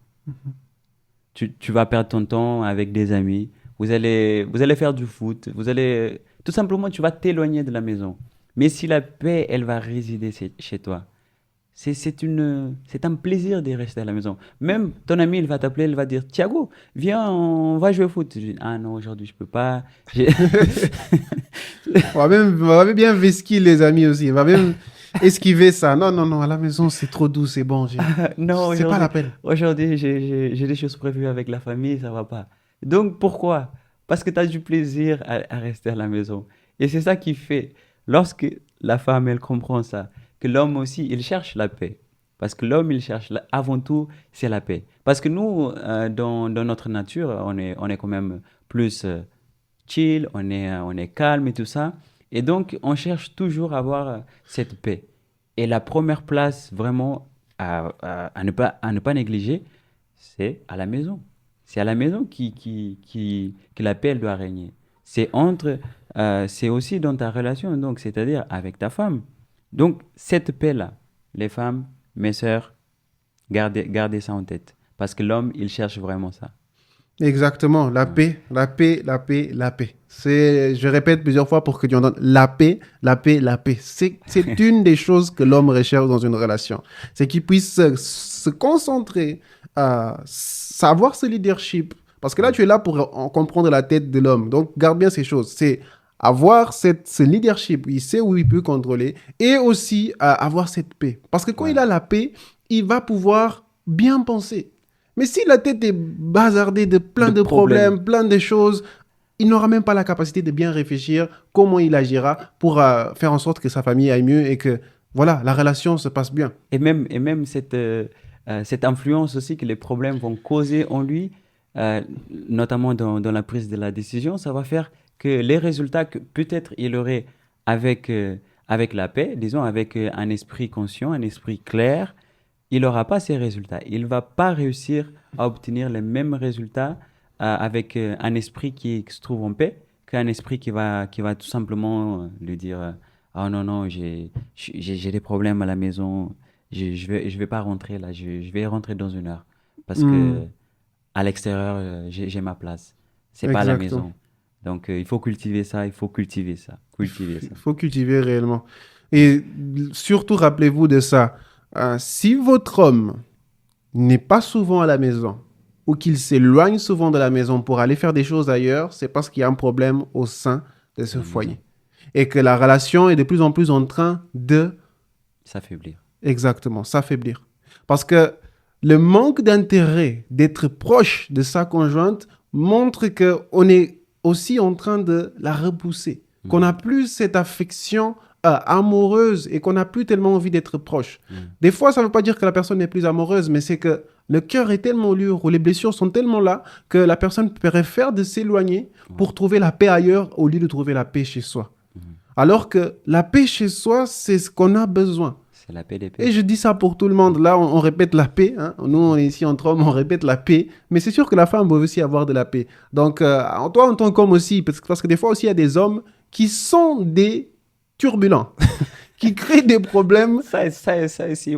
S2: Tu vas perdre ton temps avec des amis. Vous allez faire du foot. Tout simplement, tu vas t'éloigner de la maison. Mais si la paix, elle va résider chez toi, C'est un plaisir de rester à la maison. Même ton ami, il va t'appeler, il va dire, Thiago, viens, on va jouer au foot. Je dis, ah non, aujourd'hui, je peux pas. J'ai-
S1: On va même bien vesquiller les amis aussi. On va même esquiver ça. Non, non, non, à la maison, c'est trop doux, c'est bon.
S2: Non,
S1: C'est pas la peine.
S2: aujourd'hui, j'ai des choses prévues avec la famille, ça va pas. Donc, pourquoi? Parce que tu as du plaisir à rester à la maison. Et c'est ça qui fait, lorsque la femme, elle comprend ça, que l'homme aussi, il cherche la paix. Parce que l'homme, il cherche, avant tout, c'est la paix. Parce que nous, dans notre nature, on est quand même plus chill, on est calme et tout ça. Et donc, on cherche toujours à avoir cette paix. Et la première place, vraiment, à ne pas négliger, c'est à la maison. C'est à la maison que la paix elle doit régner. C'est aussi dans ta relation, donc, c'est-à-dire avec ta femme. Donc, cette paix-là, les femmes, mes sœurs, gardez ça en tête. Parce que l'homme, il cherche vraiment ça.
S1: Exactement. La
S2: Ouais.
S1: paix, la paix, la paix, la paix. Je répète plusieurs fois pour que tu entendes la paix, la paix, la paix. C'est une des choses que l'homme recherche dans une relation. C'est qu'il puisse se concentrer, savoir ce leadership. Parce que là, tu es là pour comprendre la tête de l'homme. Donc, garde bien ces choses. C'est avoir ce leadership. Il sait où il peut contrôler. Et aussi avoir cette paix. Parce que quand
S2: Ouais.
S1: il a la paix, il va pouvoir bien penser. Mais si la tête est bazardée de plein
S2: De
S1: de
S2: problèmes.
S1: problèmes, plein de choses, il n'aura même pas la capacité de bien réfléchir comment il agira pour faire en sorte que sa famille aille mieux et que, voilà, la relation se passe bien.
S2: Et même cette influence aussi que les problèmes vont causer en lui, euh, notamment dans la prise de la décision, ça va faire que les résultats que peut-être il aurait avec la paix, disons avec un esprit conscient, un esprit clair, il n'aura pas ces résultats. Il ne va pas réussir à obtenir les mêmes résultats avec un esprit qui se trouve en paix qu'un esprit qui va tout simplement lui dire ah non, non, j'ai des problèmes à la maison, je vais pas rentrer là, je vais rentrer dans une heure parce que
S1: Hmm,
S2: à l'extérieur, j'ai ma place. C'est pas à la
S1: exactement.
S2: maison. Donc, il faut cultiver ça, il faut cultiver ça, cultiver ça.
S1: Il faut cultiver réellement. Et surtout, rappelez-vous de ça. Si votre homme n'est pas souvent à la maison ou qu'il s'éloigne souvent de la maison pour aller faire des choses ailleurs, c'est parce qu'il y a un problème au sein de
S2: À
S1: ce
S2: la maison,
S1: foyer. Et que la relation est de plus en plus en train de,
S2: s'affaiblir.
S1: exactement, s'affaiblir. Parce que le manque d'intérêt d'être proche de sa conjointe montre qu'on est aussi en train de la repousser. Qu'on n'a
S2: Mhm,
S1: plus cette affection amoureuse et qu'on n'a plus tellement envie d'être proche.
S2: mhm.
S1: Des fois, ça ne veut pas dire que la personne n'est plus amoureuse, mais c'est que le cœur est tellement lourd ou les blessures sont tellement là que la personne préfère de s'éloigner
S2: Ouais,
S1: pour trouver la paix ailleurs au lieu de trouver la paix chez soi.
S2: mhm.
S1: Alors que la paix chez soi, c'est ce qu'on a besoin.
S2: C'est la paix des
S1: Et
S2: paix.
S1: je dis ça pour tout le monde. Là, on répète la paix. Hein. Nous, on est ici entre hommes, on répète la paix. Mais c'est sûr que la femme veut aussi avoir de la paix. Donc, toi, en tant qu'homme aussi, parce que des fois aussi, il y a des hommes qui sont des turbulents, qui créent des problèmes,
S2: Ça aussi,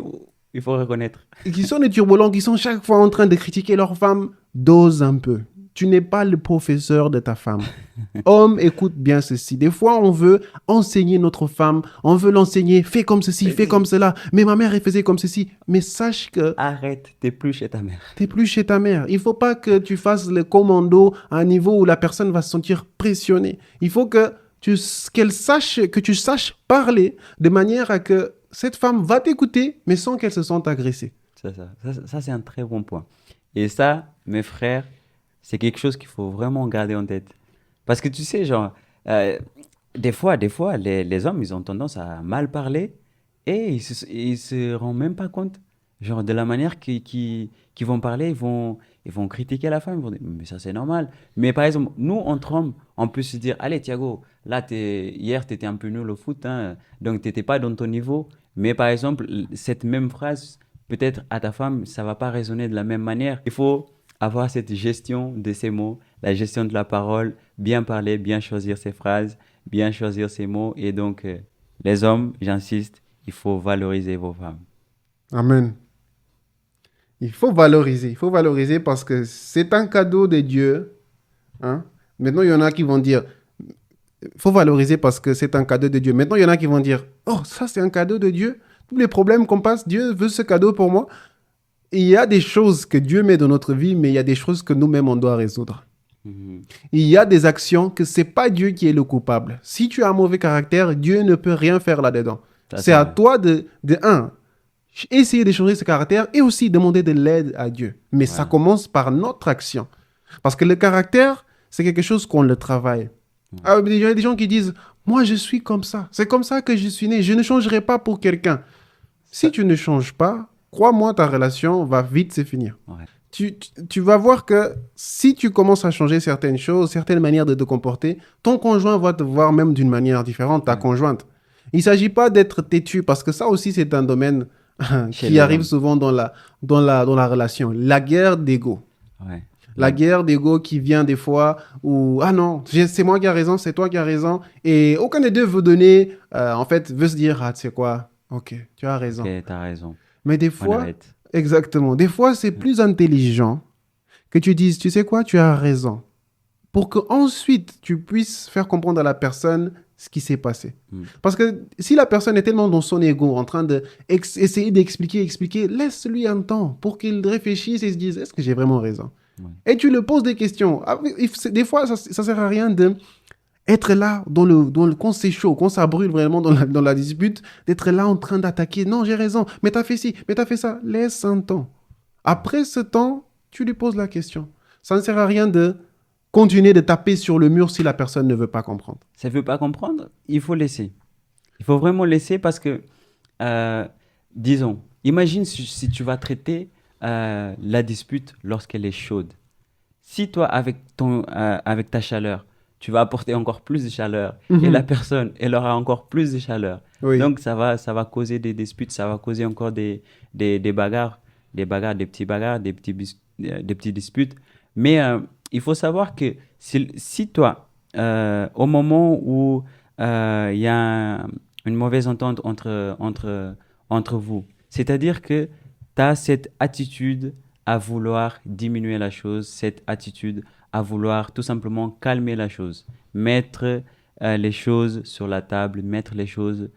S2: il faut reconnaître.
S1: et qui sont des turbulents, qui sont chaque fois en train de critiquer leur femme. Dose un peu. Tu n'es pas le professeur de ta femme. Homme, écoute bien ceci. Des fois, on veut enseigner notre femme. On veut l'enseigner. Fais comme ceci, fais comme cela. Mais ma mère, elle faisait comme ceci. Mais sache que
S2: Arrête, t'es plus chez ta mère.
S1: t'es plus chez ta mère. Il faut pas que tu fasses le commando à un niveau où la personne va se sentir pressionnée. Il faut que tu saches parler de manière à que cette femme va t'écouter, mais sans qu'elle se sente agressée.
S2: Ça, c'est un très bon point. Et ça, mes frères, c'est quelque chose qu'il faut vraiment garder en tête. Parce que tu sais, genre, euh, des fois, les hommes, ils ont tendance à mal parler et ils se rendent même pas compte. Genre, de la manière qu'ils vont parler, ils vont critiquer la femme. Ils vont dire, mais ça, c'est normal. Mais par exemple, nous, entre hommes, on peut se dire, allez, Thiago, là, hier, tu étais un peu nul au foot, hein, donc tu n'étais pas dans ton niveau. Mais par exemple, cette même phrase, peut-être à ta femme, ça va pas résonner de la même manière. Il faut avoir cette gestion de ses mots, la gestion de la parole, bien parler, bien choisir ses phrases, bien choisir ses mots. Et donc, les hommes, j'insiste, il faut valoriser vos femmes.
S1: Amen. Il faut valoriser. Il faut valoriser parce que c'est un cadeau de Dieu. Hein. Maintenant, il y en a qui vont dire, il faut valoriser parce que c'est un cadeau de Dieu. Maintenant, il y en a qui vont dire, oh, ça, c'est un cadeau de Dieu. tous les problèmes qu'on passe, Dieu veut ce cadeau pour moi. Et il y a des choses que Dieu met dans notre vie, mais il y a des choses que nous-mêmes, on doit résoudre.
S2: Mhm.
S1: Il y a des actions que c'est pas Dieu qui est le coupable. Si tu as un mauvais caractère, Dieu ne peut rien faire là-dedans.
S2: Ça,
S1: C'est
S2: c'est
S1: à
S2: vrai.
S1: toi essayer de changer ce caractère et aussi demander de l'aide à Dieu. Mais ça
S2: Ouais.
S1: commence par notre action. Parce que le caractère, c'est quelque chose qu'on le travaille.
S2: Ouais.
S1: Il y a des gens qui disent, moi je suis comme ça. C'est comme ça que je suis né. Je ne changerai pas pour quelqu'un. Si
S2: Ça-
S1: tu ne changes pas, crois-moi, ta relation va vite se finir.
S2: ouais.
S1: Tu vas voir que si tu commences à changer certaines choses, certaines manières de te comporter, ton conjoint va te voir même d'une manière différente, ta
S2: Ouais.
S1: conjointe. Il ne s'agit pas d'être têtu, parce que ça aussi, c'est un domaine
S2: Chez
S1: qui
S2: les
S1: arrive
S2: hommes.
S1: souvent dans la relation. La guerre d'ego.
S2: Ouais.
S1: La guerre d'ego qui vient des fois où, ah non, c'est moi qui a raison, c'est toi qui as raison. Et aucun des deux veut donner, en fait, veut se dire, ah, tu sais quoi, ok, tu as
S2: Ok,
S1: raison.
S2: t'as raison.
S1: Mais des
S2: On
S1: fois,
S2: arrête.
S1: exactement, des fois, c'est plus intelligent que tu dises, tu sais quoi, tu as raison. Pour que ensuite tu puisses faire comprendre à la personne ce qui s'est passé.
S2: Mm.
S1: Parce que si la personne est tellement dans son ego, en train d'essayer expliquer, laisse-lui un temps pour qu'il réfléchisse et se dise, est-ce que j'ai vraiment raison?
S2: Ouais.
S1: Et tu le poses des questions. Des fois, ça ne sert à rien de être là quand c'est chaud, quand ça brûle vraiment dans la dispute, d'être là en train d'attaquer. Non, j'ai raison, mais t'as fait ci, mais t'as fait ça. Laisse un temps. Après ce temps, tu lui poses la question. Ça ne sert à rien de continuer de taper sur le mur si la personne ne veut pas comprendre.
S2: Ça ne veut pas comprendre, il faut laisser. Il faut vraiment laisser parce que, euh, disons, imagine si tu vas traiter la dispute lorsqu'elle est chaude. Si toi, avec ta chaleur, tu vas apporter encore plus de chaleur et la personne, elle aura encore plus de chaleur.
S1: Oui.
S2: Donc, ça va causer des disputes, ça va causer encore des bagarres, des petits bagarres, des petits disputes. Mais il faut savoir que si toi, au moment où il y a une mauvaise entente entre vous, c'est-à-dire que tu as cette attitude à vouloir diminuer la chose, cette attitude à vouloir tout simplement calmer la chose, mettre les choses sur la table, mettre les choses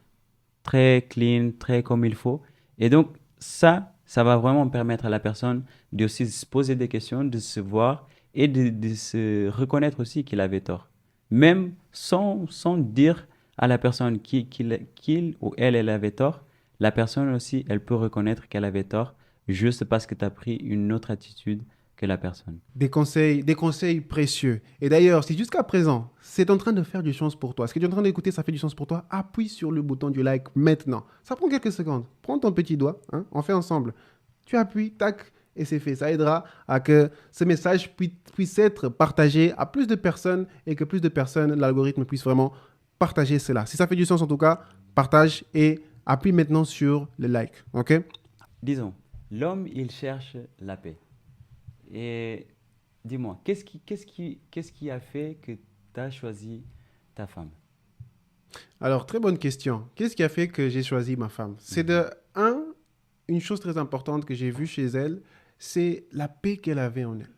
S2: très clean, très comme il faut. Et donc, ça va vraiment permettre à la personne de aussi se poser des questions, de se voir et de se reconnaître aussi qu'il avait tort. Même sans dire à la personne qu'il ou elle avait tort, la personne aussi, elle peut reconnaître qu'elle avait tort juste parce que tu as pris une autre attitude que la personne.
S1: Des conseils précieux. Et d'ailleurs, si jusqu'à présent, c'est en train de faire du sens pour toi, ce que tu es en train d'écouter, ça fait du sens pour toi, appuie sur le bouton du like maintenant. Ça prend quelques secondes. Prends ton petit doigt, hein, on fait ensemble. Tu appuies, tac, et c'est fait. Ça aidera à que ce message puisse être partagé à plus de personnes et que plus de personnes, l'algorithme puisse vraiment partager cela. Si ça fait du sens en tout cas, partage et appuie maintenant sur le like. OK?
S2: Disons, l'homme, il cherche la paix. Et dis-moi, qu'est-ce qui a fait que tu as choisi ta femme?
S1: Alors, très bonne question. Qu'est-ce qui a fait que j'ai choisi ma femme? C'est de, une chose très importante que j'ai vue chez elle, c'est la paix qu'elle avait en elle.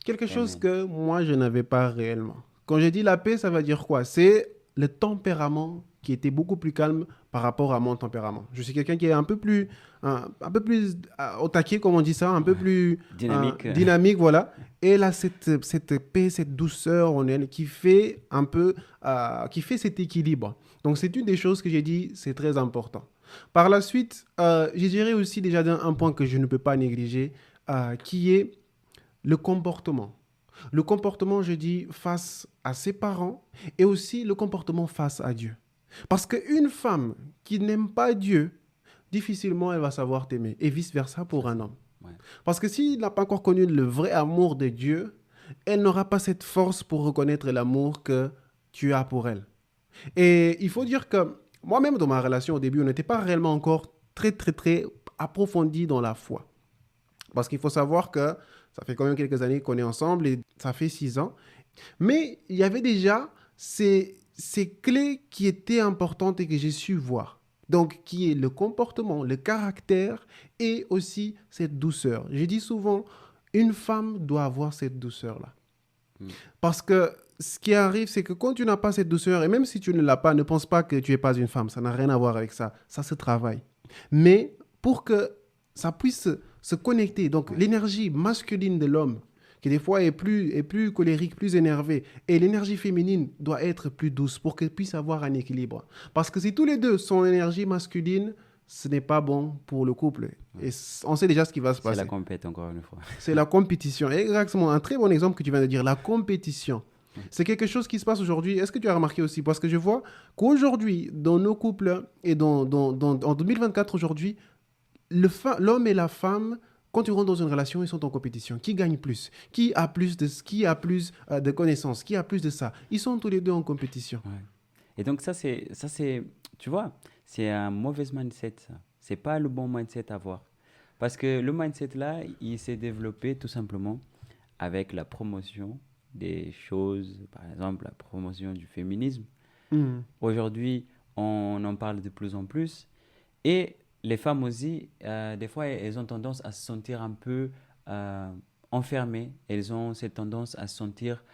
S1: Quelque chose
S2: Amen.
S1: que moi, je n'avais pas réellement. Quand je dis la paix, ça veut dire quoi? C'est le tempérament qui était beaucoup plus calme par rapport à mon tempérament. Je suis quelqu'un qui est un peu plus au taquet, comme on dit ça, un peu plus
S2: Dynamique.
S1: dynamique, voilà. Et elle a cette paix, cette douceur en elle qui fait un peu, qui fait cet équilibre. Donc, c'est une des choses que j'ai dit, c'est très important. Par la suite, j'ai géré aussi déjà un point que je ne peux pas négliger, qui est le comportement. Le comportement, je dis, face à ses parents et aussi le comportement face à Dieu. Parce qu'une femme qui n'aime pas Dieu, difficilement elle va savoir t'aimer et vice-versa pour un homme.
S2: Ouais.
S1: Parce que s'il n'a pas encore connu le vrai amour de Dieu, elle n'aura pas cette force pour reconnaître l'amour que tu as pour elle. Et il faut dire que moi-même, dans ma relation au début, on n'était pas réellement encore très approfondi dans la foi. Parce qu'il faut savoir que ça fait quand même quelques années qu'on est ensemble et ça fait 6 ans. Mais il y avait déjà ces clés qui étaient importantes et que j'ai su voir. Donc, qui est le comportement, le caractère et aussi cette douceur. J'ai dit souvent, une femme doit avoir cette douceur-là. Parce que ce qui arrive, c'est que quand tu n'as pas cette douceur, et même si tu ne l'as pas, ne pense pas que tu n'es pas une femme. Ça n'a rien à voir avec ça. Ça se travaille. Mais pour que ça puisse se connecter, donc l'énergie masculine de l'homme, qui des fois est plus colérique, plus énervé, et l'énergie féminine doit être plus douce pour qu'elle puisse avoir un équilibre. Parce que si tous les deux sont énergie masculine, ce n'est pas bon pour le couple. Et on sait déjà ce qui va se
S2: C'est
S1: passer.
S2: la compète, encore une fois.
S1: C'est la compétition. Exactement. Un très bon exemple que tu viens de dire, la compétition. C'est quelque chose qui se passe aujourd'hui. Est-ce que tu as remarqué aussi? Parce que je vois qu'aujourd'hui, dans nos couples et en 2024 aujourd'hui, l'homme et la femme, quand tu rentres dans une relation, ils sont en compétition. Qui gagne plus? Qui a plus de connaissances? Qui a plus de ça? Ils sont tous les deux en compétition.
S2: Ouais. Et donc tu vois, c'est un mauvais mindset, ça. C'est pas le bon mindset à avoir. Parce que le mindset là, il s'est développé tout simplement avec la promotion des choses, par exemple la promotion du féminisme.
S1: Mhm.
S2: Aujourd'hui, on en parle de plus en plus. Et les femmes aussi, des fois, elles ont tendance à se sentir un peu euh, enfermées. Elles ont cette tendance à se sentir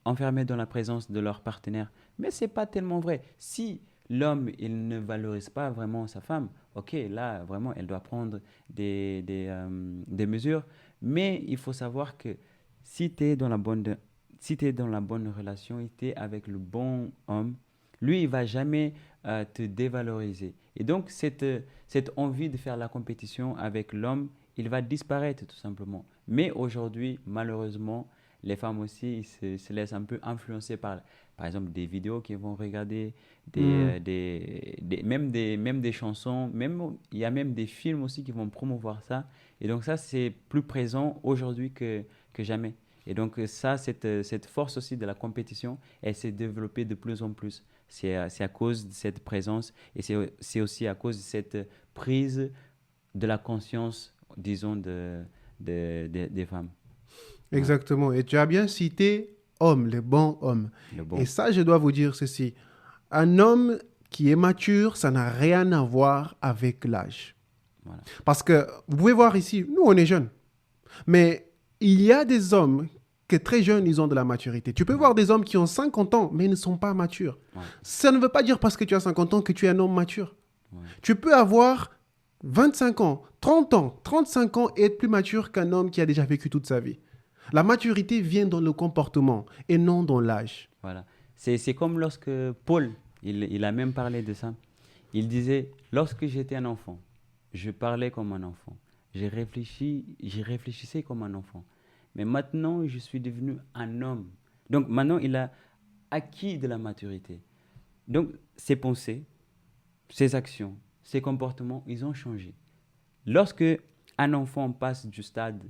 S2: enfermées dans la présence de leur partenaire. Mais ce n'est pas tellement vrai. Si l'homme, il ne valorise pas vraiment sa femme, ok, là, vraiment, elle doit prendre des mesures. Mais il faut savoir que si tu es dans la bonne, si tu es dans la bonne relation, si tu es avec le bon homme, lui, il va jamais te dévaloriser. Et donc, cette envie de faire la compétition avec l'homme, il va disparaître tout simplement. Mais aujourd'hui, malheureusement, les femmes aussi se laissent un peu influencer par exemple, des vidéos qu'ils vont regarder,
S1: Mhm.
S2: même des chansons, il y a même des films aussi qui vont promouvoir ça. Et donc ça, c'est plus présent aujourd'hui que jamais. Et donc ça, cette force aussi de la compétition, elle s'est développée de plus en plus. C'est à cause de cette présence et c'est aussi à cause de cette prise de la conscience, disons, des femmes. Ouais,
S1: Exactement. Et tu as bien cité homme, le bon homme.
S2: le
S1: Et
S2: bon.
S1: ça, je dois vous dire ceci. Un homme qui est mature, ça n'a rien à voir avec l'âge.
S2: Voilà.
S1: Parce que vous pouvez voir ici, nous, on est jeunes. Mais il y a des hommes que très jeunes, ils ont de la maturité. Tu peux voir des hommes qui ont 50 ans, mais ils ne sont pas matures.
S2: Ouais,
S1: Ça ne veut pas dire parce que tu as 50 ans que tu es un homme mature.
S2: ouais,
S1: Tu peux avoir 25 ans, 30 ans, 35 ans et être plus mature qu'un homme qui a déjà vécu toute sa vie. La maturité vient dans le comportement et non dans l'âge.
S2: voilà. C'est comme lorsque Paul, il a même parlé de ça. Il disait, lorsque j'étais un enfant, je parlais comme un enfant. Je réfléchissais comme un enfant. Mais maintenant, je suis devenu un homme. Donc maintenant, il a acquis de la maturité. Donc ses pensées, ses actions, ses comportements, ils ont changé. Lorsque un enfant passe du stade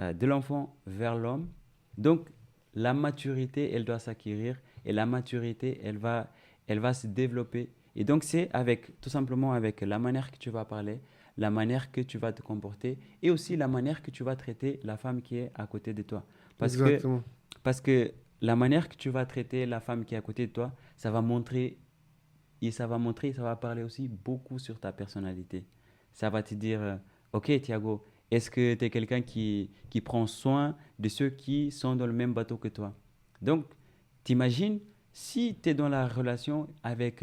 S2: de l'enfant vers l'homme, donc la maturité, elle doit s'acquérir et la maturité, elle va se développer. Et donc c'est avec, tout simplement avec la manière que tu vas parler, la manière que tu vas te comporter et aussi la manière que tu vas traiter la femme qui est à côté de toi. Parce que,
S1: Exactement.
S2: parce que la manière que tu vas traiter la femme qui est à côté de toi, ça va montrer ça va parler aussi beaucoup sur ta personnalité. Ça va te dire, ok Thiago, est-ce que tu es quelqu'un qui prend soin de ceux qui sont dans le même bateau que toi? Donc, t'imagines, si tu es dans la relation avec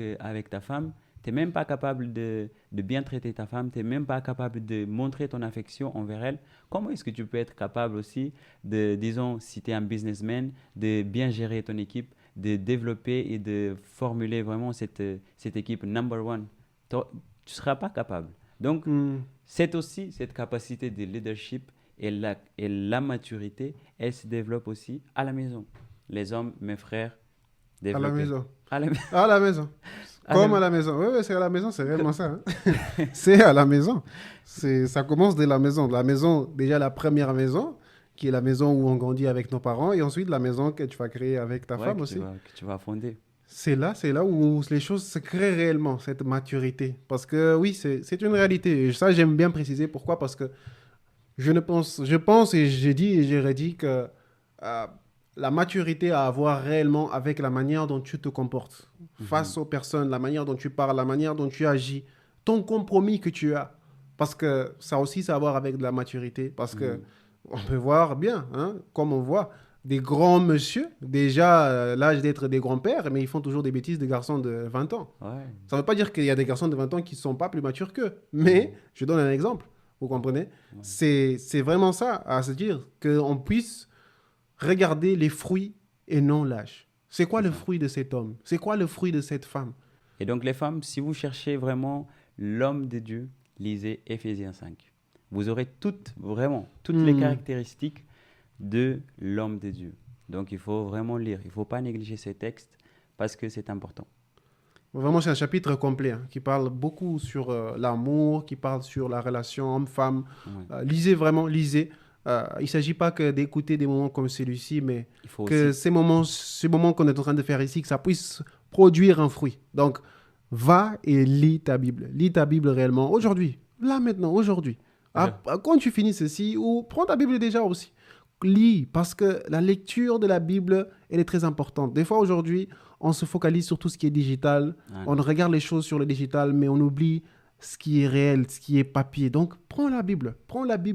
S2: ta femme, tu n'es même pas capable de bien traiter ta femme, tu n'es même pas capable de montrer ton affection envers elle, comment est-ce que tu peux être capable aussi de, disons, si tu es un businessman, de bien gérer ton équipe, de développer et de formuler vraiment cette équipe number one? Tu ne seras pas capable. Donc,
S1: Hmm.
S2: c'est aussi cette capacité de leadership et la maturité, elle se développe aussi à la maison. Les hommes, mes frères,
S1: À la
S2: développer.
S1: maison.
S2: À la,
S1: À la maison.
S2: à la-
S1: Comme à la maison. Oui, c'est à la maison, c'est réellement ça. Hein. C'est à la maison. Ça commence dès la maison. La maison, déjà la première maison, qui est la maison où on grandit avec nos parents, et ensuite la maison que tu vas créer avec ta
S2: ouais,
S1: femme aussi.
S2: que tu vas fonder.
S1: C'est là où les choses se créent réellement, cette maturité. Parce que oui, c'est une réalité. Et ça, j'aime bien préciser. Pourquoi? Parce que je pense et j'ai dit et j'ai redit que euh, la maturité à avoir réellement avec la manière dont tu te comportes
S2: Mhm,
S1: face aux personnes, la manière dont tu parles, la manière dont tu agis, ton compromis que tu as. Parce que ça aussi, ça a à voir avec de la maturité. Parce que
S2: mhm,
S1: on peut voir bien, hein, comme on voit, des grands monsieur, déjà l'âge d'être des grands-pères, mais ils font toujours des bêtises de garçons de 20 ans.
S2: Ouais.
S1: Ça ne veut pas dire qu'il y a des garçons de 20 ans qui ne sont pas plus matures qu'eux. Mais, je donne un exemple, vous comprenez?
S2: Ouais.
S1: C'est vraiment ça, à se dire qu'on puisse regarder les fruits et non l'âge. C'est quoi
S2: C'est
S1: le
S2: ça.
S1: fruit de cet homme? C'est quoi le fruit de cette femme?
S2: Et donc, les femmes, si vous cherchez vraiment l'homme de Dieu, lisez Éphésiens 5. Vous aurez vraiment, toutes les caractéristiques de l'homme de Dieu. Donc, il faut vraiment lire. Il ne faut pas négliger ces textes parce que c'est important.
S1: Vraiment, c'est un chapitre complet hein, qui parle beaucoup sur l'amour, qui parle sur la relation homme-femme.
S2: Ouais.
S1: Lisez vraiment, lisez. Il ne s'agit pas que d'écouter des moments comme celui-ci, mais
S2: Il faut
S1: que
S2: aussi.
S1: ces moments qu'on est en train de faire ici, que ça puisse produire un fruit. Donc, va et lis ta Bible. Lis ta Bible réellement. Aujourd'hui, là maintenant, aujourd'hui. Quand tu finis ceci, ou prends ta Bible déjà aussi. Lis, parce que la lecture de la Bible, elle est très importante. Des fois, aujourd'hui, on se focalise sur tout ce qui est digital.
S2: Ouais.
S1: On regarde les choses sur le digital, mais on oublie ce qui est réel, ce qui est papier. Donc, prends la Bible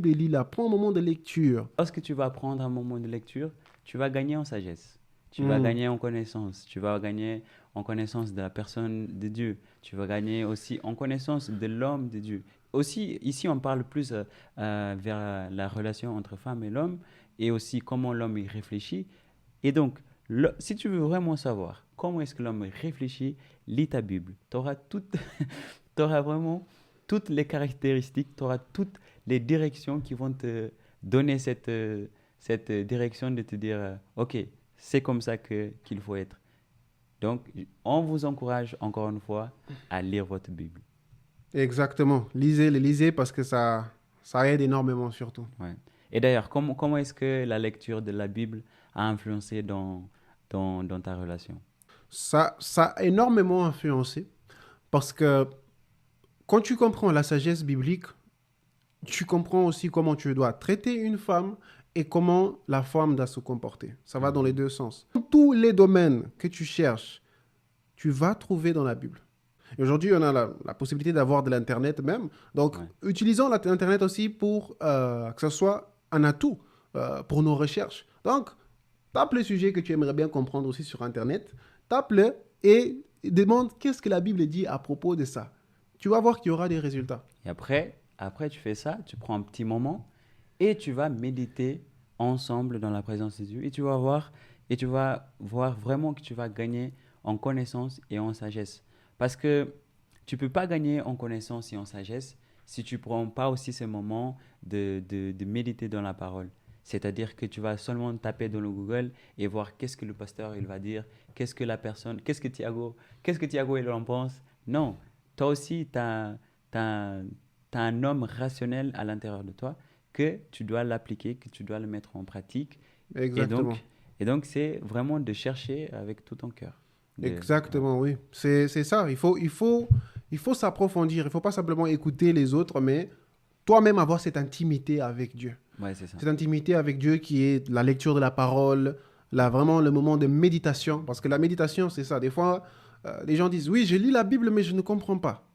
S1: et lis-la. Prends un moment de lecture.
S2: Lorsque tu vas prendre un moment de lecture, tu vas gagner en sagesse. Tu vas gagner en connaissance. Tu vas gagner en connaissance de la personne de Dieu. Tu vas gagner aussi en connaissance de l'homme de Dieu. Aussi, ici, on parle plus vers la relation entre femme et l'homme et aussi comment l'homme y réfléchit. Et donc, si tu veux vraiment savoir comment est-ce que l'homme réfléchit, lis ta Bible. Tu auras t'auras vraiment toutes les caractéristiques, tu auras toutes les directions qui vont te donner cette direction de te dire, OK, c'est comme ça qu'il faut être. Donc, on vous encourage encore une fois à lire votre Bible.
S1: Exactement. Lisez parce que ça aide énormément surtout.
S2: Ouais. Et d'ailleurs, comment est-ce que la lecture de la Bible a influencé dans ta relation?
S1: Ça a énormément influencé parce que quand tu comprends la sagesse biblique, tu comprends aussi comment tu dois traiter une femme et comment la femme doit se comporter. Ça va dans les deux sens. Tous les domaines que tu cherches, tu vas trouver dans la Bible. Et aujourd'hui, on a la possibilité d'avoir de l'Internet même. Donc, utilisons l'Internet aussi pour que ce soit un atout pour nos recherches. Donc, tape le sujet que tu aimerais bien comprendre aussi sur Internet, tape-le et demande qu'est-ce que la Bible dit à propos de ça. Tu vas voir qu'il y aura des résultats.
S2: Et après, tu fais ça, tu prends un petit moment et tu vas méditer ensemble dans la présence de Dieu et tu vas voir vraiment que tu vas gagner en connaissance et en sagesse. Parce que tu ne peux pas gagner en connaissance et en sagesse si tu ne prends pas aussi ce moment de méditer dans la parole. C'est-à-dire que tu vas seulement taper dans le Google et voir qu'est-ce que le pasteur il va dire, qu'est-ce que Thiago il en pense. Non, toi aussi, tu as un homme rationnel à l'intérieur de toi que tu dois l'appliquer, que tu dois le mettre en pratique.
S1: Exactement.
S2: Et donc c'est vraiment de chercher avec tout ton cœur.
S1: Exactement, oui. C'est ça. Il faut s'approfondir. Il ne faut pas simplement écouter les autres, mais toi-même avoir cette intimité avec Dieu.
S2: Ouais, c'est ça.
S1: Cette intimité avec Dieu qui est la lecture de la parole, vraiment le moment de méditation. Parce que la méditation, c'est ça. Des fois, les gens disent, oui, je lis la Bible, mais je ne comprends pas.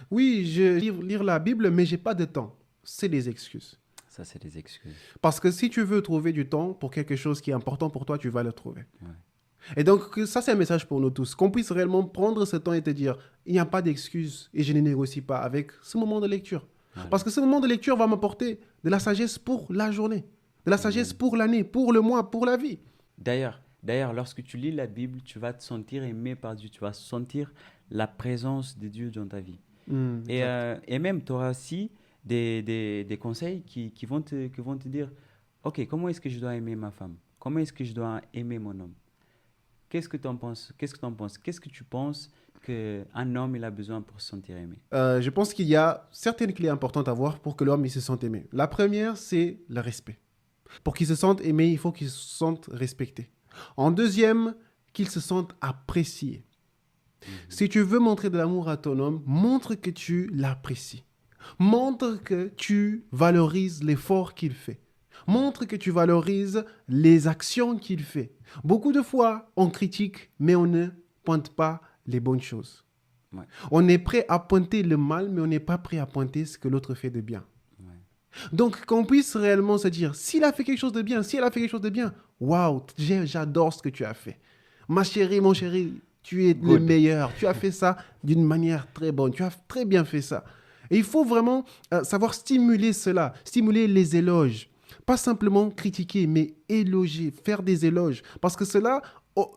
S1: Oui, je lire la Bible, mais j'ai pas de temps. C'est des excuses.
S2: Ça, c'est des excuses.
S1: Parce que si tu veux trouver du temps pour quelque chose qui est important pour toi, tu vas le trouver.
S2: Ouais.
S1: Et donc, ça, c'est un message pour nous tous. Qu'on puisse réellement prendre ce temps et te dire, il n'y a pas d'excuses et je ne négocie pas avec ce moment de lecture.
S2: Voilà.
S1: Parce que ce moment de lecture va m'apporter de la sagesse pour la journée, de la sagesse pour l'année, pour le mois, pour la vie.
S2: D'ailleurs, lorsque tu lis la Bible, tu vas te sentir aimé par Dieu. Tu vas sentir la présence de Dieu dans ta vie. Et même, tu auras aussi des conseils qui vont te dire, OK, comment est-ce que je dois aimer ma femme? Comment est-ce que je dois aimer mon homme? Qu'est-ce que tu en penses? Qu'est-ce que tu penses qu'un homme il a besoin pour se sentir aimé?
S1: Je pense qu'il y a certaines clés importantes à avoir pour que l'homme il se sente aimé. La première, c'est le respect. Pour qu'il se sente aimé, il faut qu'il se sente respecté. En deuxième, qu'il se sente apprécié. Si tu veux montrer de l'amour à ton homme, montre que tu l'apprécies. Montre que tu valorises l'effort qu'il fait. Montre que tu valorises les actions qu'il fait. Beaucoup de fois, on critique, mais on ne pointe pas les bonnes choses.
S2: Ouais.
S1: On est prêt à pointer le mal, mais on n'est pas prêt à pointer ce que l'autre fait de bien.
S2: Ouais.
S1: Donc, qu'on puisse réellement se dire, s'il a fait quelque chose de bien, si elle a fait quelque chose de bien, Waouh, j'adore ce que tu as fait. Ma chérie, mon chéri, tu es le
S2: Good.
S1: meilleur. Tu as fait ça d'une manière très bonne. Tu as très bien fait ça. Et il faut vraiment savoir stimuler cela, stimuler les éloges. Pas simplement critiquer, mais éloger, faire des éloges. Parce que cela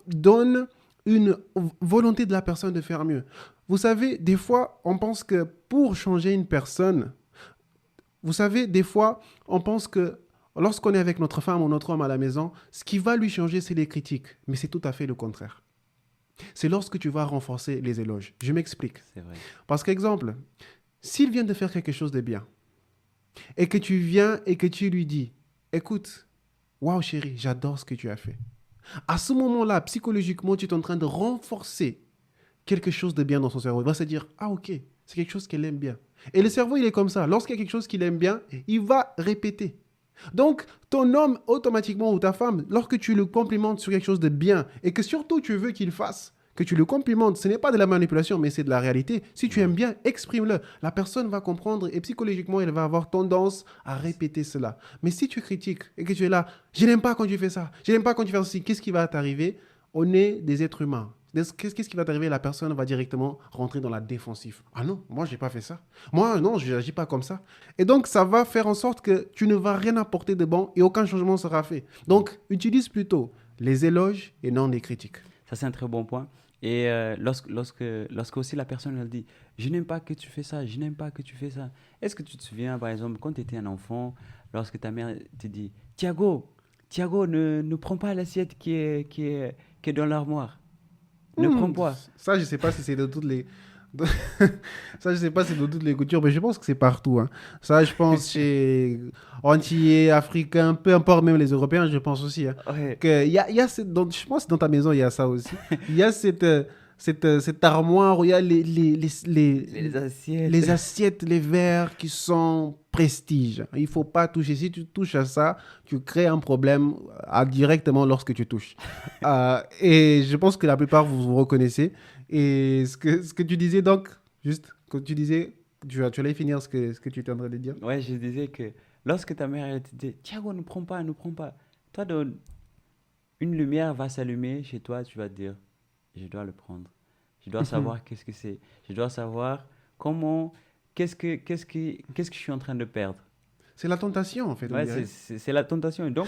S1: donne une volonté de la personne de faire mieux. Vous savez, des fois, on pense que pour changer une personne, vous savez, des fois, on pense que lorsqu'on est avec notre femme ou notre homme à la maison, ce qui va lui changer, c'est les critiques. Mais c'est tout à fait le contraire. C'est lorsque tu vas renforcer les éloges. Je m'explique.
S2: C'est vrai.
S1: Parce qu'exemple, s'il vient de faire quelque chose de bien, et que tu viens et que tu lui dis, écoute, waouh chérie, j'adore ce que tu as fait. À ce moment-là, psychologiquement, tu es en train de renforcer quelque chose de bien dans son cerveau. Il va se dire, ah ok, c'est quelque chose qu'elle aime bien. Et le cerveau, il est comme ça. Lorsqu'il y a quelque chose qu'il aime bien, il va répéter. Donc, ton homme, automatiquement, ou ta femme, lorsque tu le complimentes sur quelque chose de bien, et que surtout tu veux qu'il fasse, que tu le complimentes, ce n'est pas de la manipulation, mais c'est de la réalité. Si tu aimes bien, exprime-le. La personne va comprendre et psychologiquement, elle va avoir tendance à répéter cela. Mais si tu critiques et que tu es là, je n'aime pas quand tu fais ça, je n'aime pas quand tu fais ceci, qu'est-ce qui va t'arriver? On est des êtres humains. Qu'est-ce qui va t'arriver? La personne va directement rentrer dans la défensive. Ah non, moi, j'ai pas fait ça. Moi, non, je n'agis pas comme ça. Et donc, ça va faire en sorte que tu ne vas rien apporter de bon et aucun changement sera fait. Donc, utilise plutôt les éloges et non les critiques.
S2: Ça, c'est un très bon point. Et lorsque aussi la personne elle dit, je n'aime pas que tu fais ça, je n'aime pas que tu fais ça. Est-ce que tu te souviens, par exemple, quand tu étais un enfant, lorsque ta mère te dit, Thiago, Thiago, ne prends pas l'assiette qui est dans l'armoire. Ne prends
S1: Hmm,
S2: pas.
S1: ça, je sais pas si c'est de toutes les... Ça, je sais pas si c'est de toutes les cultures, mais je pense que c'est partout, hein. Ça, je pense chez Antillais, Africains, peu importe, même les Européens, je pense aussi, hein,
S2: Ouais,
S1: il y a je pense que dans ta maison, il y a ça aussi. Il y a cette armoire où il y a
S2: les assiettes.
S1: les assiettes, les verres qui sont prestige. Il faut pas toucher. Si tu touches à ça, tu crées un problème directement lorsque tu touches. Et je pense que la plupart vous vous reconnaissez. Et ce que tu disais donc, juste, quand tu disais, tu allais finir ce que tu étais en train de dire.
S2: Ouais, je disais que lorsque ta mère elle te dit, Thiago, ne prends pas, ne prends pas. Toi, une lumière va s'allumer chez toi, tu vas te dire, je dois le prendre. Je dois savoir qu'est-ce que c'est. Je dois savoir comment, qu'est-ce que je suis en train de perdre.
S1: C'est la tentation, en fait, on
S2: Ouais, c'est
S1: dirait.
S2: c'est la tentation. Et donc,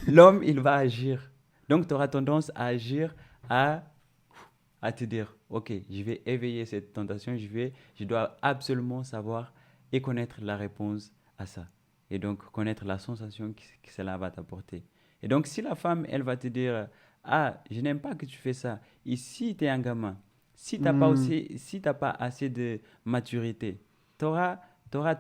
S2: l'homme, il va agir. Donc, tu auras tendance à agir, à, à te dire, OK, je vais éveiller cette tentation, je dois absolument savoir et connaître la réponse à ça. Et donc, connaître la sensation que cela va t'apporter. Et donc, si la femme, elle va te dire, ah, je n'aime pas que tu fais ça. Et si tu es un gamin, si tu n'as pas
S1: Hmm.
S2: aussi, si t'as pas assez de maturité, tu auras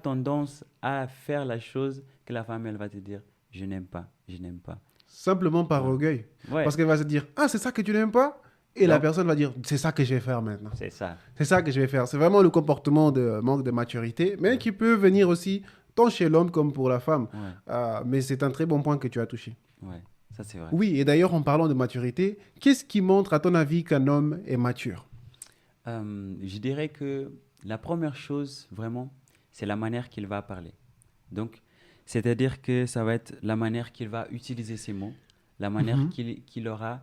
S2: tendance à faire la chose que la femme, elle va te dire, je n'aime pas, je n'aime pas.
S1: Simplement par
S2: Ouais.
S1: orgueil.
S2: Ouais.
S1: Parce qu'elle va se dire, ah, c'est ça que tu n'aimes pas? Et la
S2: Donc,
S1: personne va dire, c'est ça que je vais faire maintenant.
S2: c'est ça.
S1: C'est ça que je vais faire. C'est vraiment le comportement de manque de maturité, mais
S2: Ouais.
S1: qui peut venir aussi tant chez l'homme comme pour la femme.
S2: Ouais.
S1: Mais c'est un très bon point que tu as touché.
S2: Ouais. Ça, c'est vrai.
S1: Oui, et d'ailleurs, en parlant de maturité, qu'est-ce qui montre, à ton avis, qu'un homme est mature?
S2: Je dirais que la première chose, vraiment, c'est la manière qu'il va parler. Donc, c'est-à-dire que ça va être la manière qu'il va utiliser ses mots, la manière
S1: Mhm.
S2: qu'il aura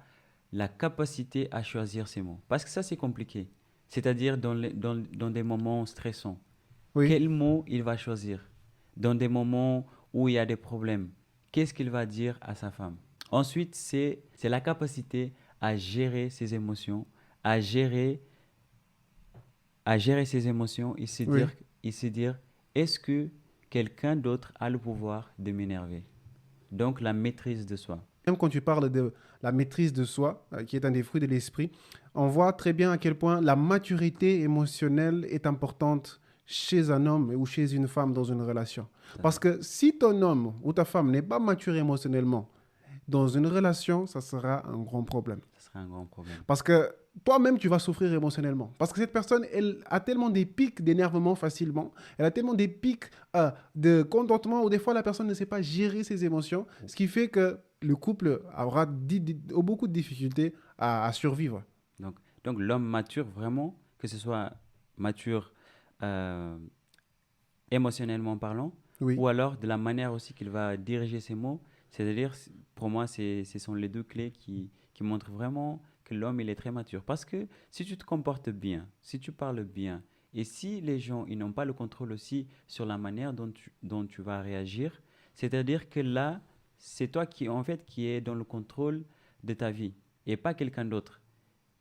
S2: la capacité à choisir ses mots. Parce que ça, c'est compliqué. C'est-à-dire dans des moments stressants.
S1: Oui,
S2: Quel mot il va choisir? Dans des moments où il y a des problèmes, qu'est-ce qu'il va dire à sa femme? Ensuite, c'est la capacité à gérer ses émotions, à gérer, à gérer ses émotions
S1: oui.
S2: et se dire, est-ce que quelqu'un d'autre a le pouvoir de m'énerver? Donc, la maîtrise de soi.
S1: Même quand tu parles de la maîtrise de soi, qui est un des fruits de l'esprit, on voit très bien à quel point la maturité émotionnelle est importante chez un homme ou chez une femme dans une relation.
S2: C'est
S1: Parce
S2: vrai.
S1: que si ton homme ou ta femme n'est pas mature émotionnellement, dans une relation, ça sera un grand problème.
S2: Ce serait un grand problème.
S1: Parce que toi-même, tu vas souffrir émotionnellement. Parce que cette personne, elle a tellement des pics d'énervement facilement, elle a tellement des pics de contentement où des fois la personne ne sait pas gérer ses émotions, ce qui fait que le couple aura beaucoup de difficultés à survivre.
S2: Donc, donc l'homme mature vraiment, que ce soit mature euh, émotionnellement parlant,
S1: Oui.
S2: ou alors de la manière aussi qu'il va diriger ses mots, C'est-à-dire, pour moi, ce sont les deux clés qui montrent vraiment que l'homme, il est très mature. Parce que si tu te comportes bien, si tu parles bien, et si les gens, ils n'ont pas le contrôle aussi sur la manière dont tu vas réagir, c'est-à-dire que là, c'est toi qui, en fait, qui est dans le contrôle de ta vie et pas quelqu'un d'autre.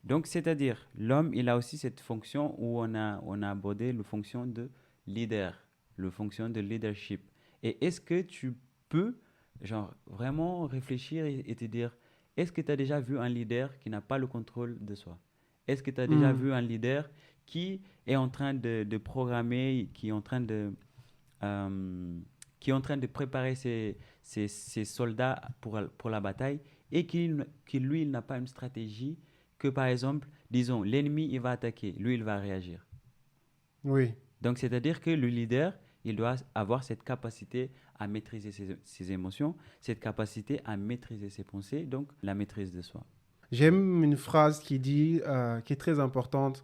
S2: Donc, c'est-à-dire, l'homme, il a aussi cette fonction où on a abordé la fonction de leader, la fonction de leadership. Et est-ce que tu peux, genre, vraiment réfléchir et te dire, est-ce que tu as déjà vu un leader qui n'a pas le contrôle de soi? Est-ce que tu as déjà
S1: Hmm.
S2: vu un leader qui est en train de programmer, euh, qui est en train de préparer ses soldats pour la bataille et qui lui, il n'a pas une stratégie que, par exemple, disons, l'ennemi, il va attaquer, lui, il va réagir.
S1: Oui.
S2: Donc, c'est-à-dire que le leader, il doit avoir cette capacité à maîtriser ses émotions, cette capacité à maîtriser ses pensées, donc la maîtrise de soi.
S1: J'aime une phrase qui dit, qui est très importante.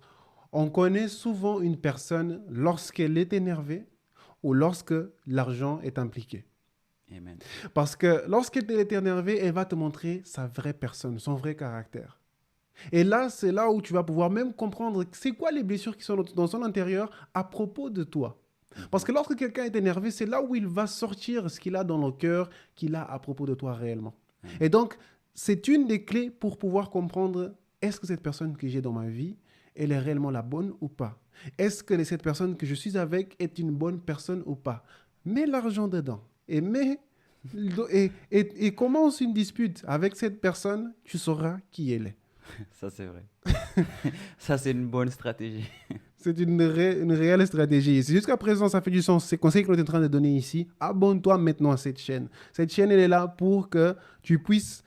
S1: On connaît souvent une personne lorsqu'elle est énervée ou lorsque l'argent est impliqué.
S2: Amen.
S1: Parce que lorsqu'elle est énervée, elle va te montrer sa vraie personne, son vrai caractère. Et là, c'est là où tu vas pouvoir même comprendre c'est quoi les blessures qui sont dans son intérieur à propos de toi. Parce
S2: Mhm.
S1: que lorsque quelqu'un est énervé, c'est là où il va sortir ce qu'il a dans le cœur, qu'il a à propos de toi réellement. Et
S2: Amen.
S1: donc, c'est une des clés pour pouvoir comprendre est-ce que cette personne que j'ai dans ma vie, elle est réellement la bonne ou pas? Est-ce que cette personne que je suis avec est une bonne personne ou pas? Mets l'argent dedans et commence une dispute avec cette personne, tu sauras qui elle est.
S2: Ça, c'est vrai. Ça, c'est une bonne stratégie.
S1: C'est une réelle stratégie. Si jusqu'à présent, ça fait du sens. Ces conseils que nous sommes en train de donner ici, abonne-toi maintenant à cette chaîne. Cette chaîne, elle est là pour que tu puisses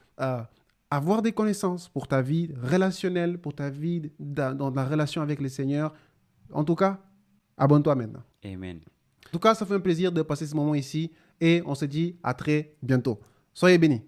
S1: avoir des connaissances pour ta vie relationnelle, pour ta vie dans la relation avec le Seigneur. En tout cas, abonne-toi maintenant.
S2: Amen.
S1: En tout cas, ça fait un plaisir de passer ce moment ici et on se dit à très bientôt. Soyez bénis.